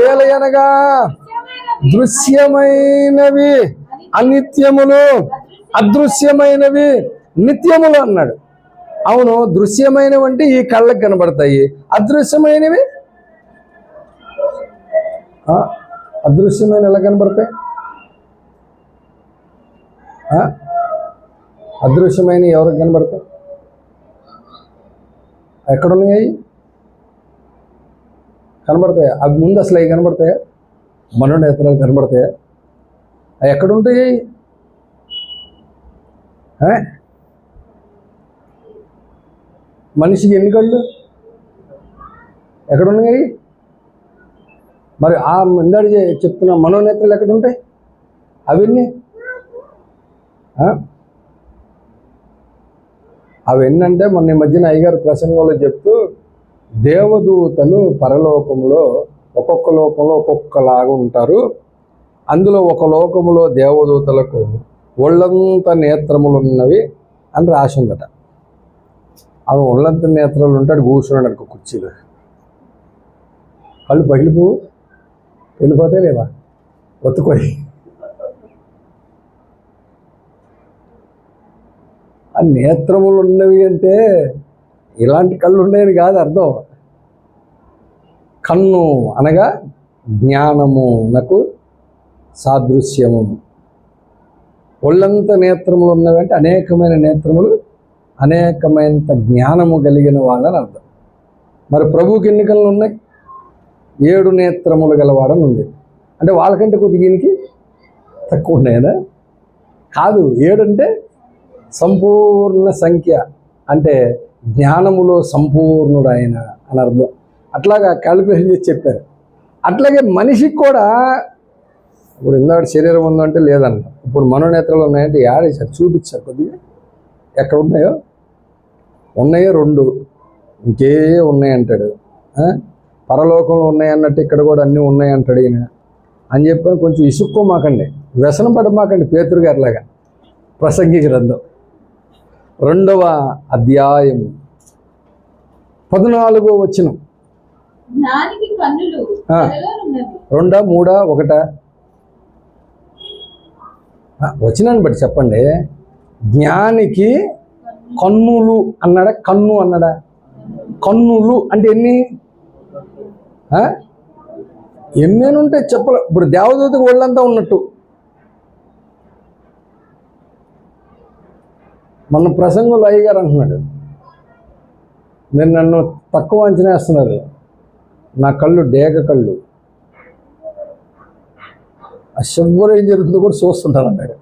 ఏలయనగా దృశ్యమైనవి అనిత్యములు, అదృశ్యమైనవి నిత్యములు అన్నాడు. అవును, దృశ్యమైనవి అంటే ఈ కళ్ళకు కనబడతాయి, అదృశ్యమైనవి అదృశ్యమైన ఎలా కనబడతాయి? అదృశ్యమైన ఎవరికి కనబడతాయి? ఎక్కడున్నాయి? కనబడతాయా? అవి ముందు అసలు అవి కనబడతాయా? మనోనేత్రాలు కనబడతాయా? అవి ఎక్కడుంటాయి? మనిషికి ఎన్ని కళ్ళు? ఎక్కడున్నాయి? మరి ఆ ఇందాక చెప్తున్న మనోనేత్రాలు ఎక్కడుంటాయి? అవన్నీ అవెన్నంటే మొన్న ఈ మధ్యన అయ్యగారు ప్రసంగంలో చెప్తూ, దేవదూతలు పరలోకంలో ఒక్కొక్క లోకంలో ఒక్కొక్కలాగా ఉంటారు. అందులో ఒక లోకములో దేవదూతలకు ఒళ్ళంత నేత్రములు ఉన్నవి అని రాసి ఉందట. అవి ఒళ్ళంత నేత్రాలు ఉంటాడు, కూర్చున్నాడు అనుకో కుర్చీలో, కళ్ళు వెళ్ళిపోతే లేవా ఒత్తుకొని. ఆ నేత్రములు ఉన్నవి అంటే ఇలాంటి కళ్ళు ఉన్నాయని కాదు అర్థం. కన్ను అనగా జ్ఞానమునకు సాదృశ్యము. ఒళ్ళంత నేత్రములు ఉన్నవి అంటే అనేకమైన నేత్రములు, అనేకమైన జ్ఞానము కలిగిన వాళ్ళని అర్థం. మరి ప్రభువుకి ఎన్ని కళ్ళు ఉన్నాయి? 7 నేత్రములు గలవాడని ఉంది. అంటే వాళ్ళకంటే కొద్దిగా ఈయనకి తక్కువ ఉన్నాయనా? కాదు, 7 అంటే సంపూర్ణ సంఖ్య. అంటే జ్ఞానములో సంపూర్ణుడు ఆయన అని అర్థం. అట్లాగా క్యాలిక్యులేషన్ చేసి చెప్పారు. అట్లాగే మనిషికి కూడా ఇప్పుడు ఇందాక శరీరం ఉందంటే లేదన్న, ఇప్పుడు మనోనేత్రాలు ఉన్నాయంటే యాడేసారు, చూపించారు కొద్దిగా ఎక్కడ ఉన్నాయో. ఉన్నాయో 2, ఇంకే ఉన్నాయంటాడు. పరలోకంలో ఉన్నాయన్నట్టు ఇక్కడ కూడా అన్నీ ఉన్నాయంటాడు ఈయన అని చెప్పి కొంచెం ఇసుక్కోమాకండి, వ్యసనం పడమాకండి. పేతురు గారిలాగా ప్రసంగి గ్రంథం 2వ అధ్యాయము 14వ వచనం. 2, 3, 1 వచనాన్ని బట్టి చెప్పండి. జ్ఞానికి కన్నులు అన్నాడా, కన్ను అన్నాడా? కన్నులు అంటే ఎన్నేను ఉంటాయి చెప్పలే. ఇప్పుడు దేవదూతకు ఒళ్ళంతా ఉన్నట్టు. మన ప్రసంగంలో అయ్యగారు అంటున్నాడు, మీరు నన్ను తక్కువ అంచనా వేస్తున్నారు, నా కళ్ళు డేగ కళ్ళు, ఆ శుభ్రం ఏం జరుగుతుందో కూడా చూస్తుంటారు అన్నాడు.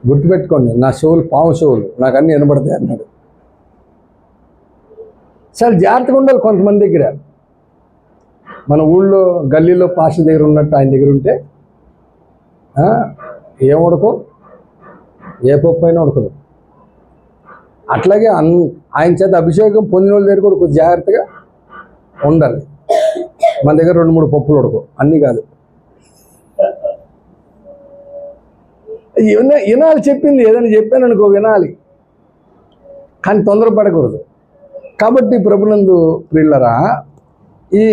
గుర్తుపెట్టుకోండి, నా చెవులు పాము చెవులు, నాకు అన్నీ వినబడతాయి అన్నాడు. చాలా జాగ్రత్తగా ఉండాలి. కొంతమంది దగ్గర మన ఊళ్ళో గల్లీలో పాస్టర్ దగ్గర ఉన్నట్టు ఆయన దగ్గర ఉంటే ఏం ఉడకో, ఏ పప్పు అయినా ఉడకదు. అట్లాగే ఆయన చేత అభిషేకం పొందిన వాళ్ళ దగ్గర కూడా కొంచెం జాగ్రత్తగా ఉండాలి. మన దగ్గర 2-3 పప్పులు ఉడకవు, అన్నీ కాదు. వినాలి, చెప్పింది ఏదైనా చెప్పాను అనుకో వినాలి, కానీ తొందరపడకూడదు. కాబట్టి ప్రభునందు ప్రియులరా, ఈ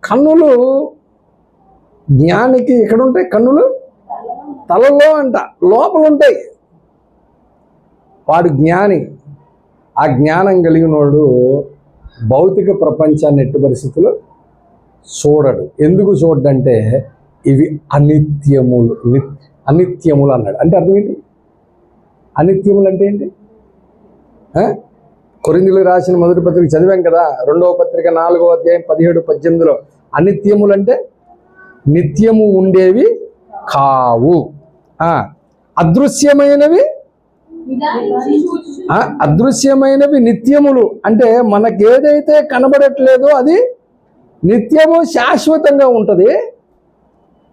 కన్నులు జ్ఞానికి ఎక్కడ ఉంటాయి? కన్నులు తలలో అంట, లోపల ఉంటాయి. వాడు జ్ఞాని. ఆ జ్ఞానం కలిగినోడు భౌతిక ప్రపంచాన్ని ఎట్టి పరిస్థితులు చూడడు. ఎందుకు చూడంటే ఇవి అనిత్యములు, అనిత్యములు అన్నాడు. అంటే అర్థం ఏంటి? అనిత్యములు అంటే ఏంటి? కొరింథీయులకు రాసిన మొదటి పత్రిక చదివాం కదా, 2వ పత్రిక 4వ అధ్యాయం 17-18లో అనిత్యములు అంటే నిత్యము ఉండేవి కావు, అదృశ్యమైనవి అదృశ్యమైనవి నిత్యములు. అంటే మనకేదైతే కనబడట్లేదో అది నిత్యము శాశ్వతంగా ఉంటుంది,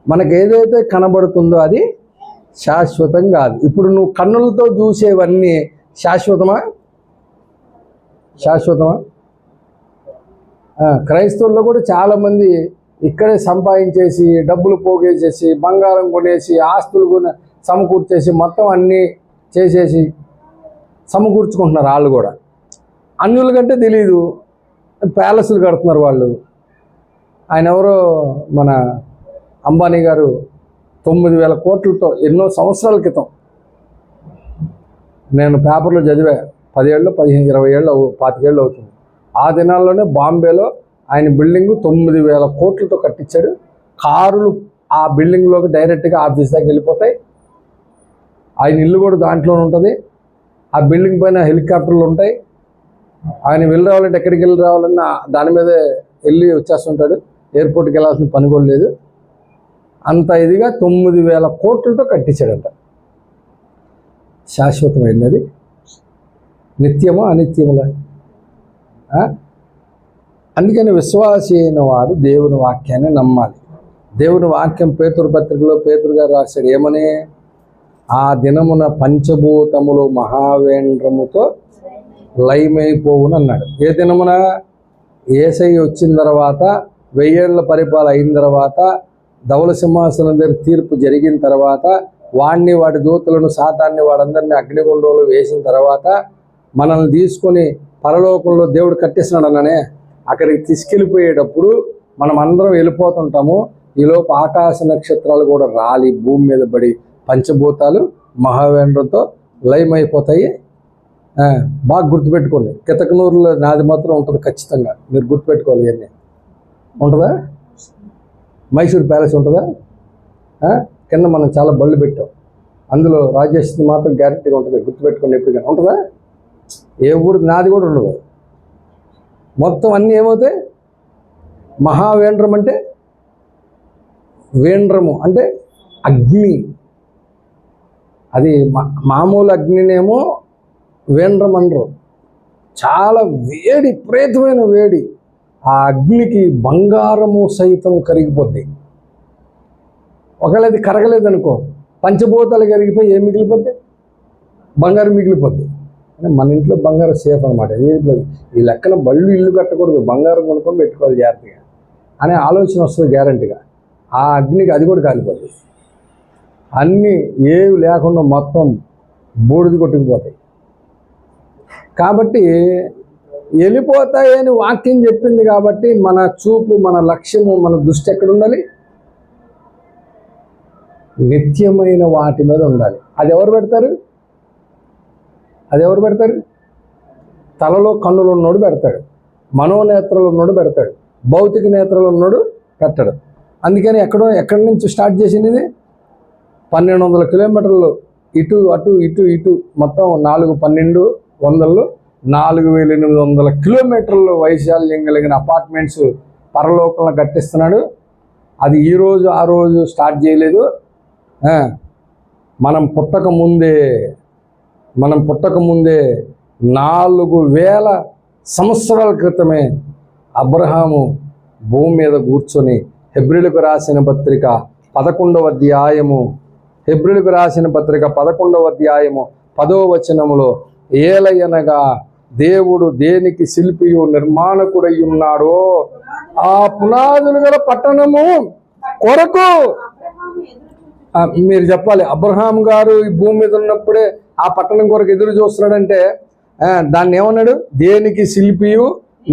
మనకేదైతే కనబడుతుందో అది శాశ్వతం కాదు. ఇప్పుడు నువ్వు కన్నులతో చూసేవన్నీ శాశ్వతమా? శాశ్వతమా? క్రైస్తవుల్లో కూడా చాలామంది ఇక్కడే సంపాదించేసి, డబ్బులు పోగేసేసి, బంగారం కొనేసి, ఆస్తులు సమకూర్చేసి, మొత్తం అన్నీ చేసేసి సమకూర్చుకుంటున్నారు. వాళ్ళు కూడా అన్యుల కంటే తెలీదు, ప్యాలెస్లు కడుతున్నారు వాళ్ళు. ఆయన ఎవరో మన అంబానీ గారు 9,000 కోట్లతో ఎన్నో సంవత్సరాల క్రితం నేను పేపర్లో చదివా, 10 ఏళ్ళు 15 20 ఏళ్ళు 25 ఏళ్ళు అవుతుంది. ఆ దినాల్లోనే బాంబేలో ఆయన బిల్డింగు 9,000 కోట్లతో కట్టించాడు. కారులు ఆ బిల్డింగ్లోకి డైరెక్ట్గా ఆఫీస్ దాకా వెళ్ళిపోతాయి. ఆయన ఇల్లు కూడా దాంట్లోనే ఉంటుంది. ఆ బిల్డింగ్ పైన హెలికాప్టర్లు ఉంటాయి. ఆయన వెళ్ళి రావాలంటే ఎక్కడికి వెళ్ళి రావాలన్నా దాని మీదే వెళ్ళి వచ్చేస్తుంటాడు. ఎయిర్పోర్ట్కి వెళ్ళాల్సిన పని కూడా లేదు. అంత ఇదిగా 9,000 కోట్లతో కట్టించాడంట. శాశ్వతమైంది అది. నిత్యమో అనిత్యములా? అందుకని విశ్వాసి అయిన వాడు దేవుని వాక్యాన్ని నమ్మాలి. దేవుని వాక్యం పేతురు పత్రికలో పేతురు గారు రాశాడు ఏమని? ఆ దినమున పంచభూతములు మహావేంద్రముతో లయమైపోవును అన్నాడు. ఏ దినమున? యేసయ్య వచ్చిన తర్వాత 1000 ఏళ్ల పరిపాలన అయిన తర్వాత, ధవల సింహాసనం దగ్గర తీర్పు జరిగిన తర్వాత, వాడిని వాడి దూతలను సాతాన్ని వాడందరినీ అగ్నిగుండంలో వేసిన తర్వాత, మనల్ని తీసుకొని పరలోకంలో దేవుడు కట్టేస్తున్నాడు అన్ననే అక్కడికి తీసుకెళ్ళిపోయేటప్పుడు మనం అందరం వెళ్ళిపోతుంటాము. ఈలోపు ఆకాశ నక్షత్రాలు కూడా రాలి భూమి మీద పడి పంచభూతాలు మహావేంద్రంతో లయమైపోతాయి. బాగా గుర్తుపెట్టుకోండి. కితకనూరులో నాది మాత్రం ఉంటుంది ఖచ్చితంగా, మీరు గుర్తుపెట్టుకోవాలి. ఇవన్నీ ఉంటుందా? మైసూర్ ప్యాలెస్ ఉంటుందా? కింద మనం చాలా బళ్ళు పెట్టాం, అందులో రాజేష్ది మాత్రం గ్యారెంటీగా ఉంటుంది, గుర్తుపెట్టుకోండి. ఎప్పుడు ఉంటుందా? ఏ ఊరికి నాది కూడా ఉండదు. మొత్తం అన్నీ ఏమవుతాయి? మహావేంద్రం అంటే, వేంద్రము అంటే అగ్ని. అది మామూలు అగ్నినేమో వేండ్రమనరు. చాలా వేడి, విపరీతమైన వేడి. ఆ అగ్నికి బంగారము సైతం కరిగిపోద్ది. ఒకవేళ అది కరగలేదనుకో, పంచభూతాలు కరిగిపోయి ఏం మిగిలిపోద్ది? బంగారం మిగిలిపోద్ది. అంటే మన ఇంట్లో బంగారం సేఫ్ అనమాట. ఈ లెక్కన బళ్ళు ఇల్లు కట్టకూడదు, బంగారం కొనుక్కొని పెట్టుకోవాలి జాగ్రత్తగా అనే ఆలోచన వస్తుంది గ్యారంటీగా. ఆ అగ్నికి అది కూడా కాలిపోద్ది. అన్నీ ఏవి లేకుండా మొత్తం బూడిది కొట్టుకుపోతాయి. కాబట్టి వెళ్ళిపోతాయని వాక్యం చెప్పింది కాబట్టి మన చూపు, మన లక్ష్యము, మన దృష్టి ఎక్కడ ఉండాలి? నిత్యమైన వాటి మీద ఉండాలి. అది ఎవరు పెడతారు? తలలో కన్నులు ఉన్నోడు పెడతాడు, మనోనేత్రాలు ఉన్నోడు పెడతాడు, భౌతిక నేత్రాలు ఉన్నోడు పెట్టడు. అందుకని ఎక్కడి నుంచి స్టార్ట్ చేసింది ఇది? 1200 కిలోమీటర్లు ఇటు అటు ఇటు ఇటు మొత్తం 4-12 వందలు 4800 కిలోమీటర్లు వైశాల్యం కలిగిన అపార్ట్మెంట్స్ పరలోకంలో కట్టిస్తున్నాడు. అది ఈరోజు ఆ రోజు స్టార్ట్ చేయలేదు. మనం పుట్టక ముందే 4000 సంవత్సరాల క్రితమే అబ్రహాము భూమి మీద కూర్చొని హెబ్రీలకు రాసిన పత్రిక 11వ అధ్యాయము 10వ వచనములో ఏలయనగా దేవుడు దేనికి శిల్పియు నిర్మాణకుడై ఉన్నాడో ఆ పునాదులు గల పట్టణము కొరకు. మీరు చెప్పాలి, అబ్రహాం గారు ఈ భూమి మీద ఉన్నప్పుడే ఆ పట్టణం కొరకు ఎదురు చూస్తున్నాడంటే దాన్ని ఏమన్నాడు? దేనికి శిల్పియు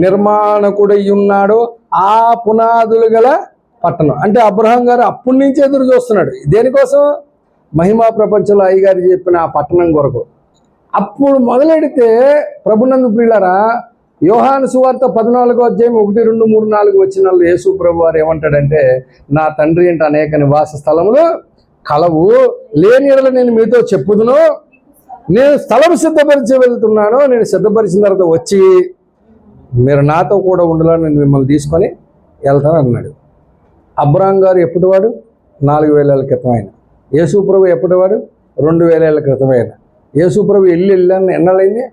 నిర్మాణకుడై ఉన్నాడో ఆ పునాదులు గల పట్టణం. అంటే అబ్రహాం గారు అప్పటి నుంచి ఎదురు చూస్తున్నాడు. దేనికోసం? మహిమా ప్రపంచంలో అయ్యగారు చెప్పిన ఆ పట్టణం కొరకు. అప్పుడు మొదలెడితే ప్రభునందు ప్రియులారా, యోహాను సువార్త 14వ అధ్యాయం 1, 2, 3, 4 వచనాల్లో యేసు ప్రభు వారు ఏమంటాడంటే, నా తండ్రి అంటే అనేక నివాస స్థలములు కలవు, లేని యెడల నేను మీతో చెప్పుదును, నేను స్థలం సిద్ధపరిచి వెళ్తున్నాను, నేను సిద్ధపరిచిన తర్వాత వచ్చి మీరు నాతో కూడా ఉండాలని నేను మిమ్మల్ని తీసుకొని వెళ్తాను అన్నాడు. అబ్రహాం గారు ఎప్పటివాడు? 4000 ఏళ్ళ క్రితం ఆయన. యేసు ప్రభు ఎప్పటివాడు? 2000 ఏళ్ళ క్రితం ఆయన. యేసు ప్రభు వెళ్ళాను ఎన్నాళ్ళైంది?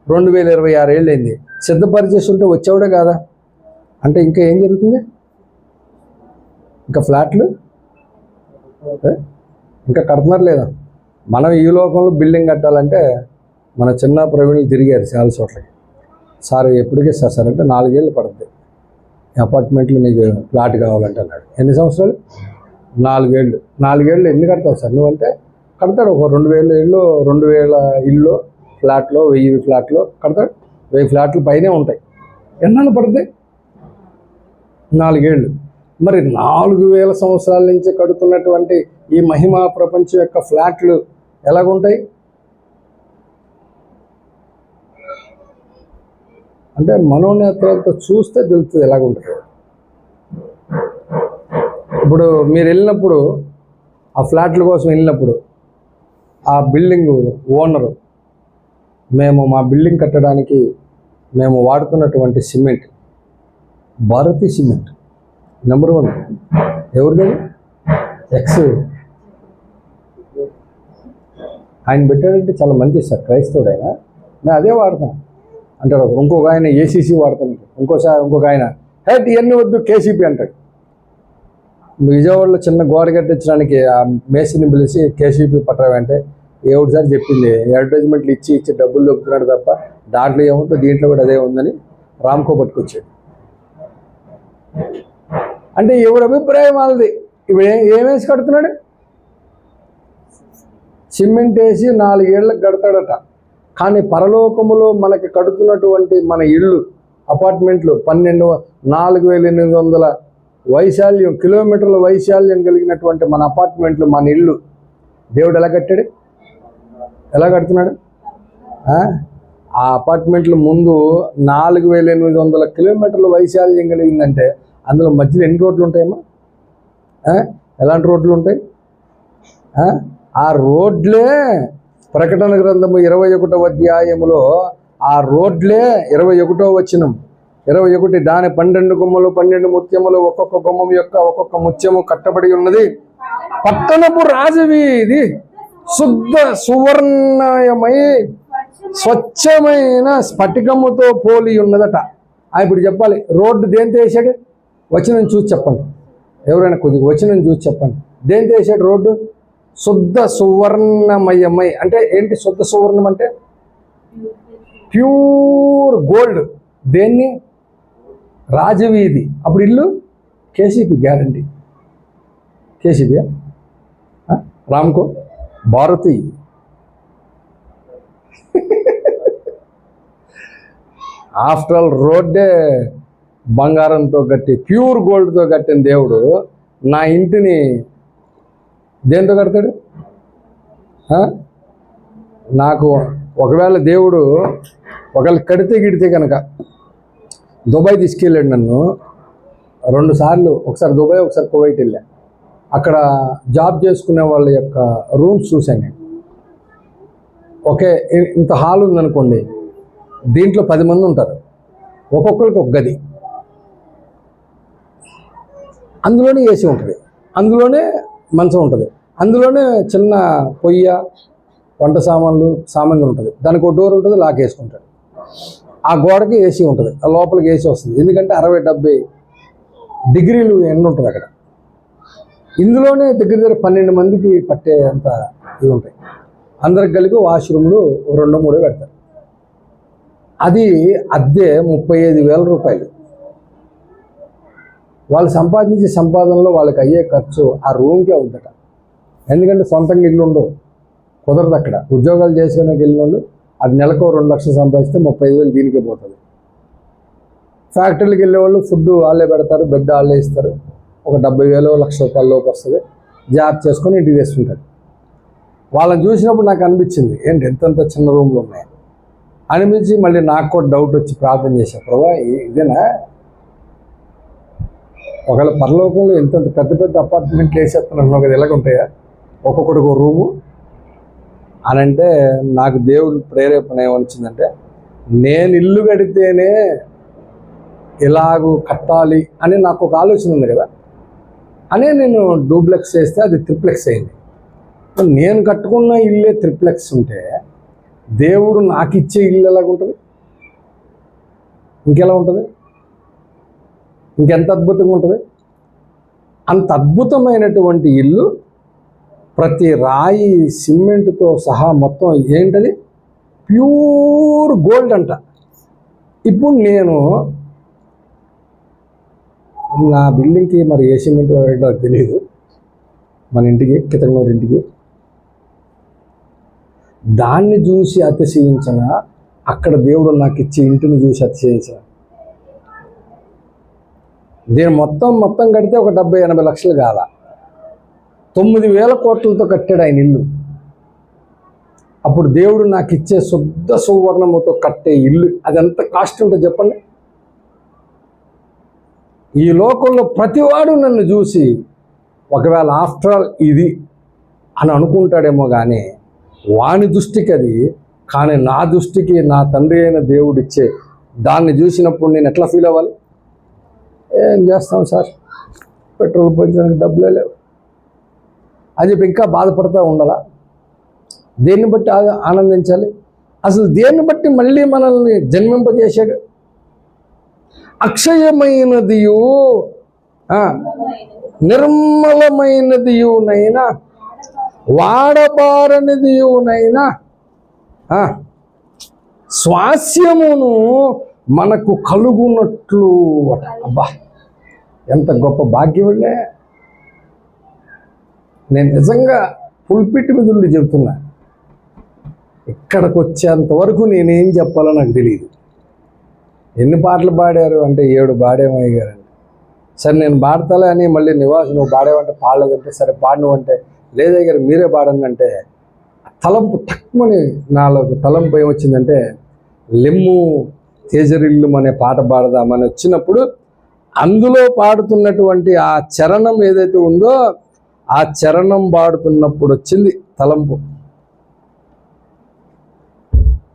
2026 ఏళ్ళు అయింది. సిద్ధపరిచేస్తుంటే వచ్చేవాడే కాదా? అంటే ఇంకా ఏం జరుగుతుంది? ఇంకా ఫ్లాట్లు ఇంకా కడుతున్నారు లేదా? మనం ఈ లోకంలో బిల్డింగ్ కట్టాలంటే మన చిన్న ప్రవీణులు తిరిగారు చాలా చోట్లకి. సార్ ఎప్పటికీ సార్ అంటే 4 ఏళ్ళు పడుతుంది అపార్ట్మెంట్లు నీకు ఫ్లాట్ కావాలంటే అన్నాడు. ఎన్ని సంవత్సరాలు? 4 ఏళ్ళు. 4 ఏళ్ళు ఎన్ని కడతావు సార్ నువ్వంటే? కడతాడు. ఒక 2000 ఇళ్ళు, 2000 ఇళ్ళు ఫ్లాట్లో, 1000 ఫ్లాట్లో కడతాడు. 1000 ఫ్లాట్లు పైనే ఉంటాయి. ఎన్నాళ్ళు పడుతుంది? 4 ఏళ్ళు. మరి 4000 సంవత్సరాల నుంచి కడుతున్నటువంటి ఈ మహిమా ప్రపంచం యొక్క ఫ్లాట్లు ఎలాగుంటాయి? అంటే మనోనేత్రాలతో చూస్తే తెలుస్తుంది ఎలాగుంటుంది. ఇప్పుడు మీరు వెళ్ళినప్పుడు, ఆ ఫ్లాట్ల కోసం వెళ్ళినప్పుడు, ఆ బిల్డింగ్ ఓనరు, మేము మా బిల్డింగ్ కట్టడానికి మేము వాడుతున్నటువంటి సిమెంట్ భారతీ సిమెంట్ నెంబర్ 1. ఎవరిది? ఎక్స్. ఆయన పెట్టాడంటే చాలా మంచి సార్, క్రైస్తవుడు ఆయన. మేము అదే వాడతాం అంటాడు. ఇంకొక ఆయన ఏసీసీ వాడతాం, ఇంకొక ఆయన హెట్ ఇవన్నీ వద్దు కేసీపీ అంటాడు. విజయవాడలో చిన్న గోడ కట్టించడానికి ఆ మేసిని పిలిచి కేసీపీ పట్టరావంటే ఏడుసారి చెప్పింది. అడ్వర్టైజ్మెంట్లు ఇచ్చి డబ్బులు దొక్కుతున్నాడు తప్ప దాంట్లో ఏముందో దీంట్లో కూడా అదే ఉందని రామ్కో పట్టుకొచ్చాడు. అంటే ఎవరి అభిప్రాయం వాళ్ళది. ఇప్పుడు ఏమేసి కడుతున్నాడు? సిమెంట్ వేసి 4 ఏళ్ళకి కడతాడట. కానీ పరలోకములో మనకి కడుతున్నటువంటి మన ఇళ్ళు, అపార్ట్మెంట్లు 4800 వైశాల్యం, కిలోమీటర్ల వైశాల్యం కలిగినటువంటి మన అపార్ట్మెంట్లు, మన ఇళ్ళు దేవుడు ఎలా కట్టాడు? ఎలా కడుతున్నాడు? ఆ అపార్ట్మెంట్ల ముందు 4800 కిలోమీటర్ల వైశాల్యం కలిగిందంటే అందులో మధ్యలో ఎన్ని రోడ్లు ఉంటాయమ్మా? ఎలాంటి రోడ్లు ఉంటాయి? ఆ రోడ్లే ప్రకటన గ్రంథము 21వ అధ్యాయములో ఆ రోడ్లే 21వ వచనం 21, దాని 12 గుమ్మలు 12 ముత్యములు, ఒక్కొక్క గుమ్మం యొక్క ఒక్కొక్క ముత్యము కట్టబడి ఉన్నది. పట్టణపు రాజవి ఇది శుద్ధ సువర్ణమై స్వచ్ఛమైన స్ఫటికముతో పోలి ఉన్నదట. ఇప్పుడు చెప్పాలి, రోడ్డు దేంతో వేసాడు? వచనం చూసి చెప్పండి. ఎవరైనా కొద్దిగా వచనం చూసి చెప్పండి. దేంతో వేసాడు రోడ్డు? శుద్ధ సువర్ణమయమై. అంటే ఏంటి శుద్ధ సువర్ణం అంటే? Pure gold. దేన్ని? రాజవీధి. అప్పుడు ఇల్లు KCP guarantee. KCP, Ramco, Bharathi. After all రోడ్డే బంగారంతో కట్టి ప్యూర్ గోల్డ్తో కట్టిన దేవుడు నా ఇంటిని దేంతో కడతాడు? నాకు ఒకవేళ దేవుడు ఒకవేళ కడితే గిడితే కనుక దుబాయ్ తీసుకెళ్ళాడు నన్ను 2 సార్లు. ఒకసారి దుబాయ్, ఒకసారి కువైట్ వెళ్ళా. అక్కడ జాబ్ చేసుకునే వాళ్ళ యొక్క రూమ్స్ చూశాను నేను. ఓకే, ఇంత హాల్ ఉందనుకోండి, దీంట్లో 10 మంది ఉంటారు, ఒక్కొక్కరికి ఒక గది, అందులోనే ఏసీ ఉంటుంది, అందులోనే మంచం ఉంటుంది, అందులోనే చిన్న పొయ్య, వంట సామాన్లు ఉంటుంది, దానికి ఒక డోర్ ఉంటుంది, లాక్ వేసుకుంటాడు. ఆ గోడకి ఏసీ ఉంటుంది, ఆ లోపలికి ఏసీ వస్తుంది. ఎందుకంటే 60-70 డిగ్రీలు ఎండ ఉంటుంది అక్కడ. ఇందులోనే దగ్గర 12 మందికి పట్టే అంత ఇవి ఉంటాయి. అందరికి కలిపి వాష్రూమ్లు 2-3 పెడతారు. అది అద్దె 35,000 రూపాయలు. వాళ్ళు సంపాదించే సంపాదనలో వాళ్ళకి అయ్యే ఖర్చు ఆ రూమ్కే అవుద్దట. ఎందుకంటే సొంతంగా ఇల్లు ఉండవు, కుదరదు అక్కడ. ఉద్యోగాలు చేసుకునే వెళ్ళినోళ్ళు అది నెలకు 2 లక్షలు సంపాదిస్తే 35,000 దీనికే పోతుంది. ఫ్యాక్టరీకి వెళ్ళేవాళ్ళు ఫుడ్ వాళ్ళే పెడతారు, బెడ్ వాళ్ళే ఇస్తారు, ఒక 70,000 1,00,000 రూపాయల లోపు వస్తుంది. జాబ్ చేసుకొని ఇంటికి వేసుకుంటాడు. వాళ్ళని చూసినప్పుడు నాకు అనిపించింది, ఏంటి ఎంతంత చిన్న రూమ్లు ఉన్నాయి అనిపించి, మళ్ళీ నాకు కూడా డౌట్ వచ్చి ప్రార్థన చేశా, ప్రభా ఇదేనా? ఒకవేళ పరలోకంలో ఎంతంత పెద్ద పెద్ద అపార్ట్మెంట్లు వేసేస్తున్నాను కదా, ఎలాగుంటాయా ఒక్కొక్కడికి ఒక రూము అని అంటే, నాకు దేవుడి ప్రేరేపణ ఏమనిచ్చిందంటే, నేను ఇల్లు కడితేనే ఇలాగూ కట్టాలి అని నాకు ఒక ఆలోచన ఉంది కదా అనే నేను డూప్లెక్స్ చేస్తే అది ట్రిప్లెక్స్ అయింది. నేను కట్టుకున్న ఇల్లే ట్రిప్లెక్స్ ఉంటే దేవుడు నాకు ఇచ్చే ఇల్లు ఎలాగుంటుంది? ఇంకెలా ఉంటుంది? ఇంకెంత అద్భుతంగా ఉంటుంది? అంత అద్భుతమైనటువంటి ఇల్లు, ప్రతి రాయి సిమెంట్తో సహా మొత్తం ఏంటది? ప్యూర్ గోల్డ్ అంట. ఇప్పుడు నేను నా బిల్డింగ్కి మరి ఏ సిమెంట్ వాడో తెలియదు, మన ఇంటికి కితకనూరు ఇంటికి, దాన్ని చూసి అతిశయించిన, అక్కడ దేవుడు నాకు ఇచ్చే ఇంటిని చూసి అతిశయించిన. దీని మొత్తం కడితే ఒక 70-80 లక్షలు కాల, 9,000 కోట్లతో కట్టాడు ఆయన ఇల్లు. అప్పుడు దేవుడు నాకు ఇచ్చే శుద్ధ సువర్ణముతో కట్టే ఇల్లు అది ఎంత కాస్ట్ ఉంటుంది చెప్పండి? ఈ లోకంలో ప్రతివాడు నన్ను చూసి ఒకవేళ ఆఫ్టర్ ఆల్ ఇది అని అనుకుంటాడేమో, కానీ వాని దృష్టికి అది, కానీ నా దృష్టికి నా తండ్రి అయిన దేవుడిచ్చే దాన్ని చూసినప్పుడు నేను ఎట్లా ఫీల్ అవ్వాలి? ఏం చేస్తాం సార్, పెట్రోల్ పోయించడానికి డబ్బులే లేవు అని చెప్పి ఇంకా బాధపడుతూ ఉండాలా? దేన్ని బట్టి ఆనందించాలి? అసలు దేన్ని బట్టి మళ్ళీ మనల్ని జన్మింపజేశాడు? అక్షయమైనదియు నిర్మలమైనదియునైనా వాడబారనిదియునైనా స్వాస్యమును మనకు కలుగునట్లు. అబ్బా, ఎంత గొప్ప భాగ్యములే! నేను నిజంగా పుల్పిట్ మీద ఉండి చెబుతున్నా. ఇక్కడికి వచ్చేంత వరకు నేనేం చెప్పాలో నాకు తెలియదు. ఎన్ని పాటలు పాడారు అంటే 7 పాడేమయ్య గారండి. సరే నేను పాడతాలే అని మళ్ళీ నివాసం నువ్వు పాడేవంటే పాడలేదంటే, సరే పాడినవంటే లేదయ్య గారు మీరే పాడండి అంటే, తలంపు టక్మని నాలోకి తలంపు ఏమొచ్చిందంటే, లెమ్ము తేజరిల్లు అనే పాట పాడదామని వచ్చినప్పుడు అందులో పాడుతున్నటువంటి ఆ చరణం ఏదైతే ఉందో ఆ చరణం పాడుతున్నప్పుడు వచ్చింది తలంపు.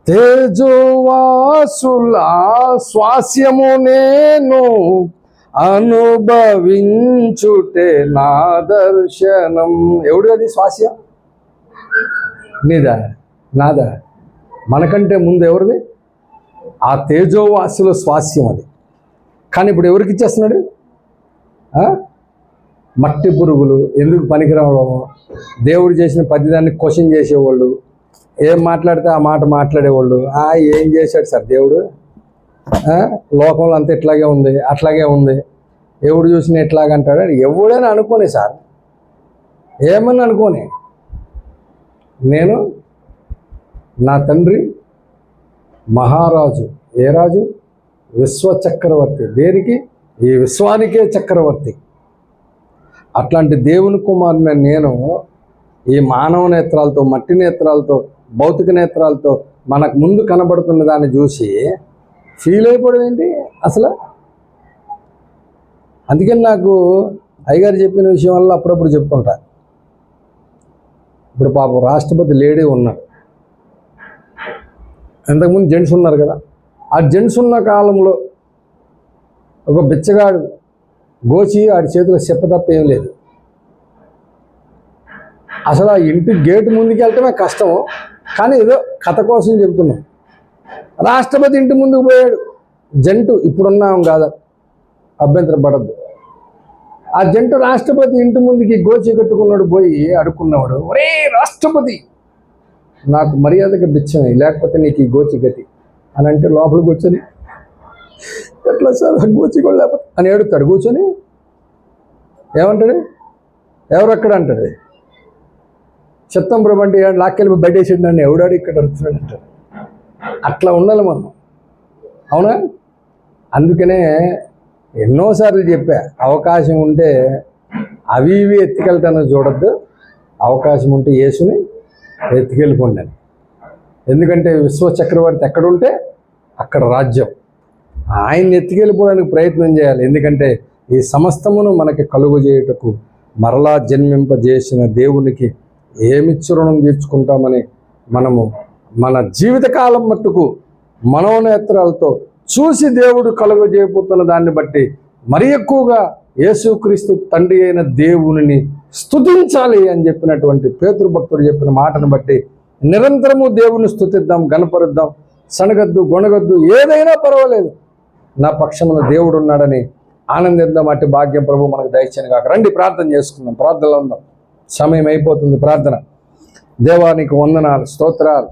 తేజోవాసుల స్వాస్యము నేను అనుభవించుటే నా దర్శనం. ఎవడు అది స్వాస్యం? నీదా? నాదా? మనకంటే ముందు ఎవరిది? ఆ తేజోవాసుల స్వాస్యం అది. కానీ ఇప్పుడు ఎవరికి ఇచ్చేస్తున్నాడు? మట్టి పురుగులు, ఎందుకు పనికిరావడం, దేవుడు చేసిన పద్ధతిదాన్ని క్వశ్చన్ చేసేవాళ్ళు, ఏం మాట్లాడితే ఆ మాట మాట్లాడేవాళ్ళు. ఏం చేశాడు సార్ దేవుడు? లోకంలో అంతా ఇట్లాగే ఉంది, అట్లాగే ఉంది, ఎవడు చూసినా ఎట్లాగంటాడు. ఎవడైనా అనుకోని సార్, ఏమన్నా అనుకోని, నేను నా తండ్రి మహారాజు. ఏ రాజు? విశ్వచక్రవర్తి. దేనికి? ఈ విశ్వానికే చక్రవర్తి. అట్లాంటి దేవుని కుమారుని నేను ఈ మానవ నేత్రాలతో, మట్టి నేత్రాలతో, భౌతిక నేత్రాలతో మనకు ముందు కనబడుతున్న దాన్ని చూసి ఫీల్ అయిపోవడం ఏంటి అసలు? అందుకని నాకు అయ్యగారు చెప్పిన విషయం వల్ల అప్పుడప్పుడు చెప్తుంటా. ఇప్పుడు పాపం రాష్ట్రపతి లేడీ ఉన్నారు, ఇంతకుముందు జెంట్స్ ఉన్నారు కదా. ఆ జెంట్స్ ఉన్న కాలంలో ఒక బిచ్చగాడు గోచి ఆడి చేతిలో చెప్ప తప్ప ఏం లేదు. అసలు ఆ ఇంటి గేటు ముందుకు వెళ్ళటమే కష్టం. కానీ ఏదో కథ కోసం చెబుతున్నాం. రాష్ట్రపతి ఇంటి ముందుకు పోయాడు, జంటు ఇప్పుడున్నాం కాదు, అభ్యంతరం పడద్దు. ఆ జంటు రాష్ట్రపతి ఇంటి ముందుకి గోచి కట్టుకున్నాడు, పోయి అడుక్కున్నాడు, ఒరే రాష్ట్రపతి, నాకు మర్యాదగా బిచ్చమే, లేకపోతే నీకు ఈ గోచి గతి అని అంటే లోపలికి కూర్చొని, ఎట్లా సార్ గోచి కూడా లేకపోతే అని ఏడుతాడు. కూర్చొని ఏమంటాడు? ఎవరక్కడ అంటాడు, చెత్తం ప్రభు అంటే లాక్కెళ్ళి బయటేసాడు నన్ను, ఎవడాడు ఇక్కడ అడుగుతున్నాడు అంటాడు. అట్లా ఉండాలి మనం, అవునా? అందుకనే ఎన్నోసార్లు చెప్పా, అవకాశం ఉంటే అవి ఇవి ఎత్తుకెళ్తానో చూడొద్దు, అవకాశం ఉంటే యేసుని ఎత్తుకెళ్ళిపోండి అని. ఎందుకంటే విశ్వచక్రవర్తి ఎక్కడుంటే అక్కడ రాజ్యం. ఆయన్ని ఎత్తుకెళ్ళిపోవడానికి ప్రయత్నం చేయాలి. ఎందుకంటే ఈ సమస్తమును మనకి కలుగు చేయుటకు మరలా జన్మింపజేసిన దేవునికి ఏమిచ్చి రుణం తీర్చుకుంటామని మనము మన జీవితకాలం మట్టుకు మనోనేత్రాలతో చూసి దేవుడు కలుగు చేయబోతున్న దాన్ని బట్టి మరి ఎక్కువగా యేసుక్రీస్తు తండ్రి అయిన దేవునిని స్తుతించాలి అని చెప్పినటువంటి పేతురు భక్తుడు చెప్పిన మాటను బట్టి నిరంతరము దేవుని స్తుతిద్దాం, గణపరుద్దాం. సనగద్దు, గొనగద్దు, ఏదైనా పర్వాలేదు, నా పక్షమున దేవుడు ఉన్నాడని ఆనందిద్దాం. అట్టి భాగ్యం ప్రభు మనకు దయచేయను గాక. రండి ప్రార్థన చేసుకుందాం. ప్రార్థనలో ఉందాం, సమయం అయిపోతుంది. ప్రార్థన. దేవానికి వందనాలు, స్తోత్రాలు.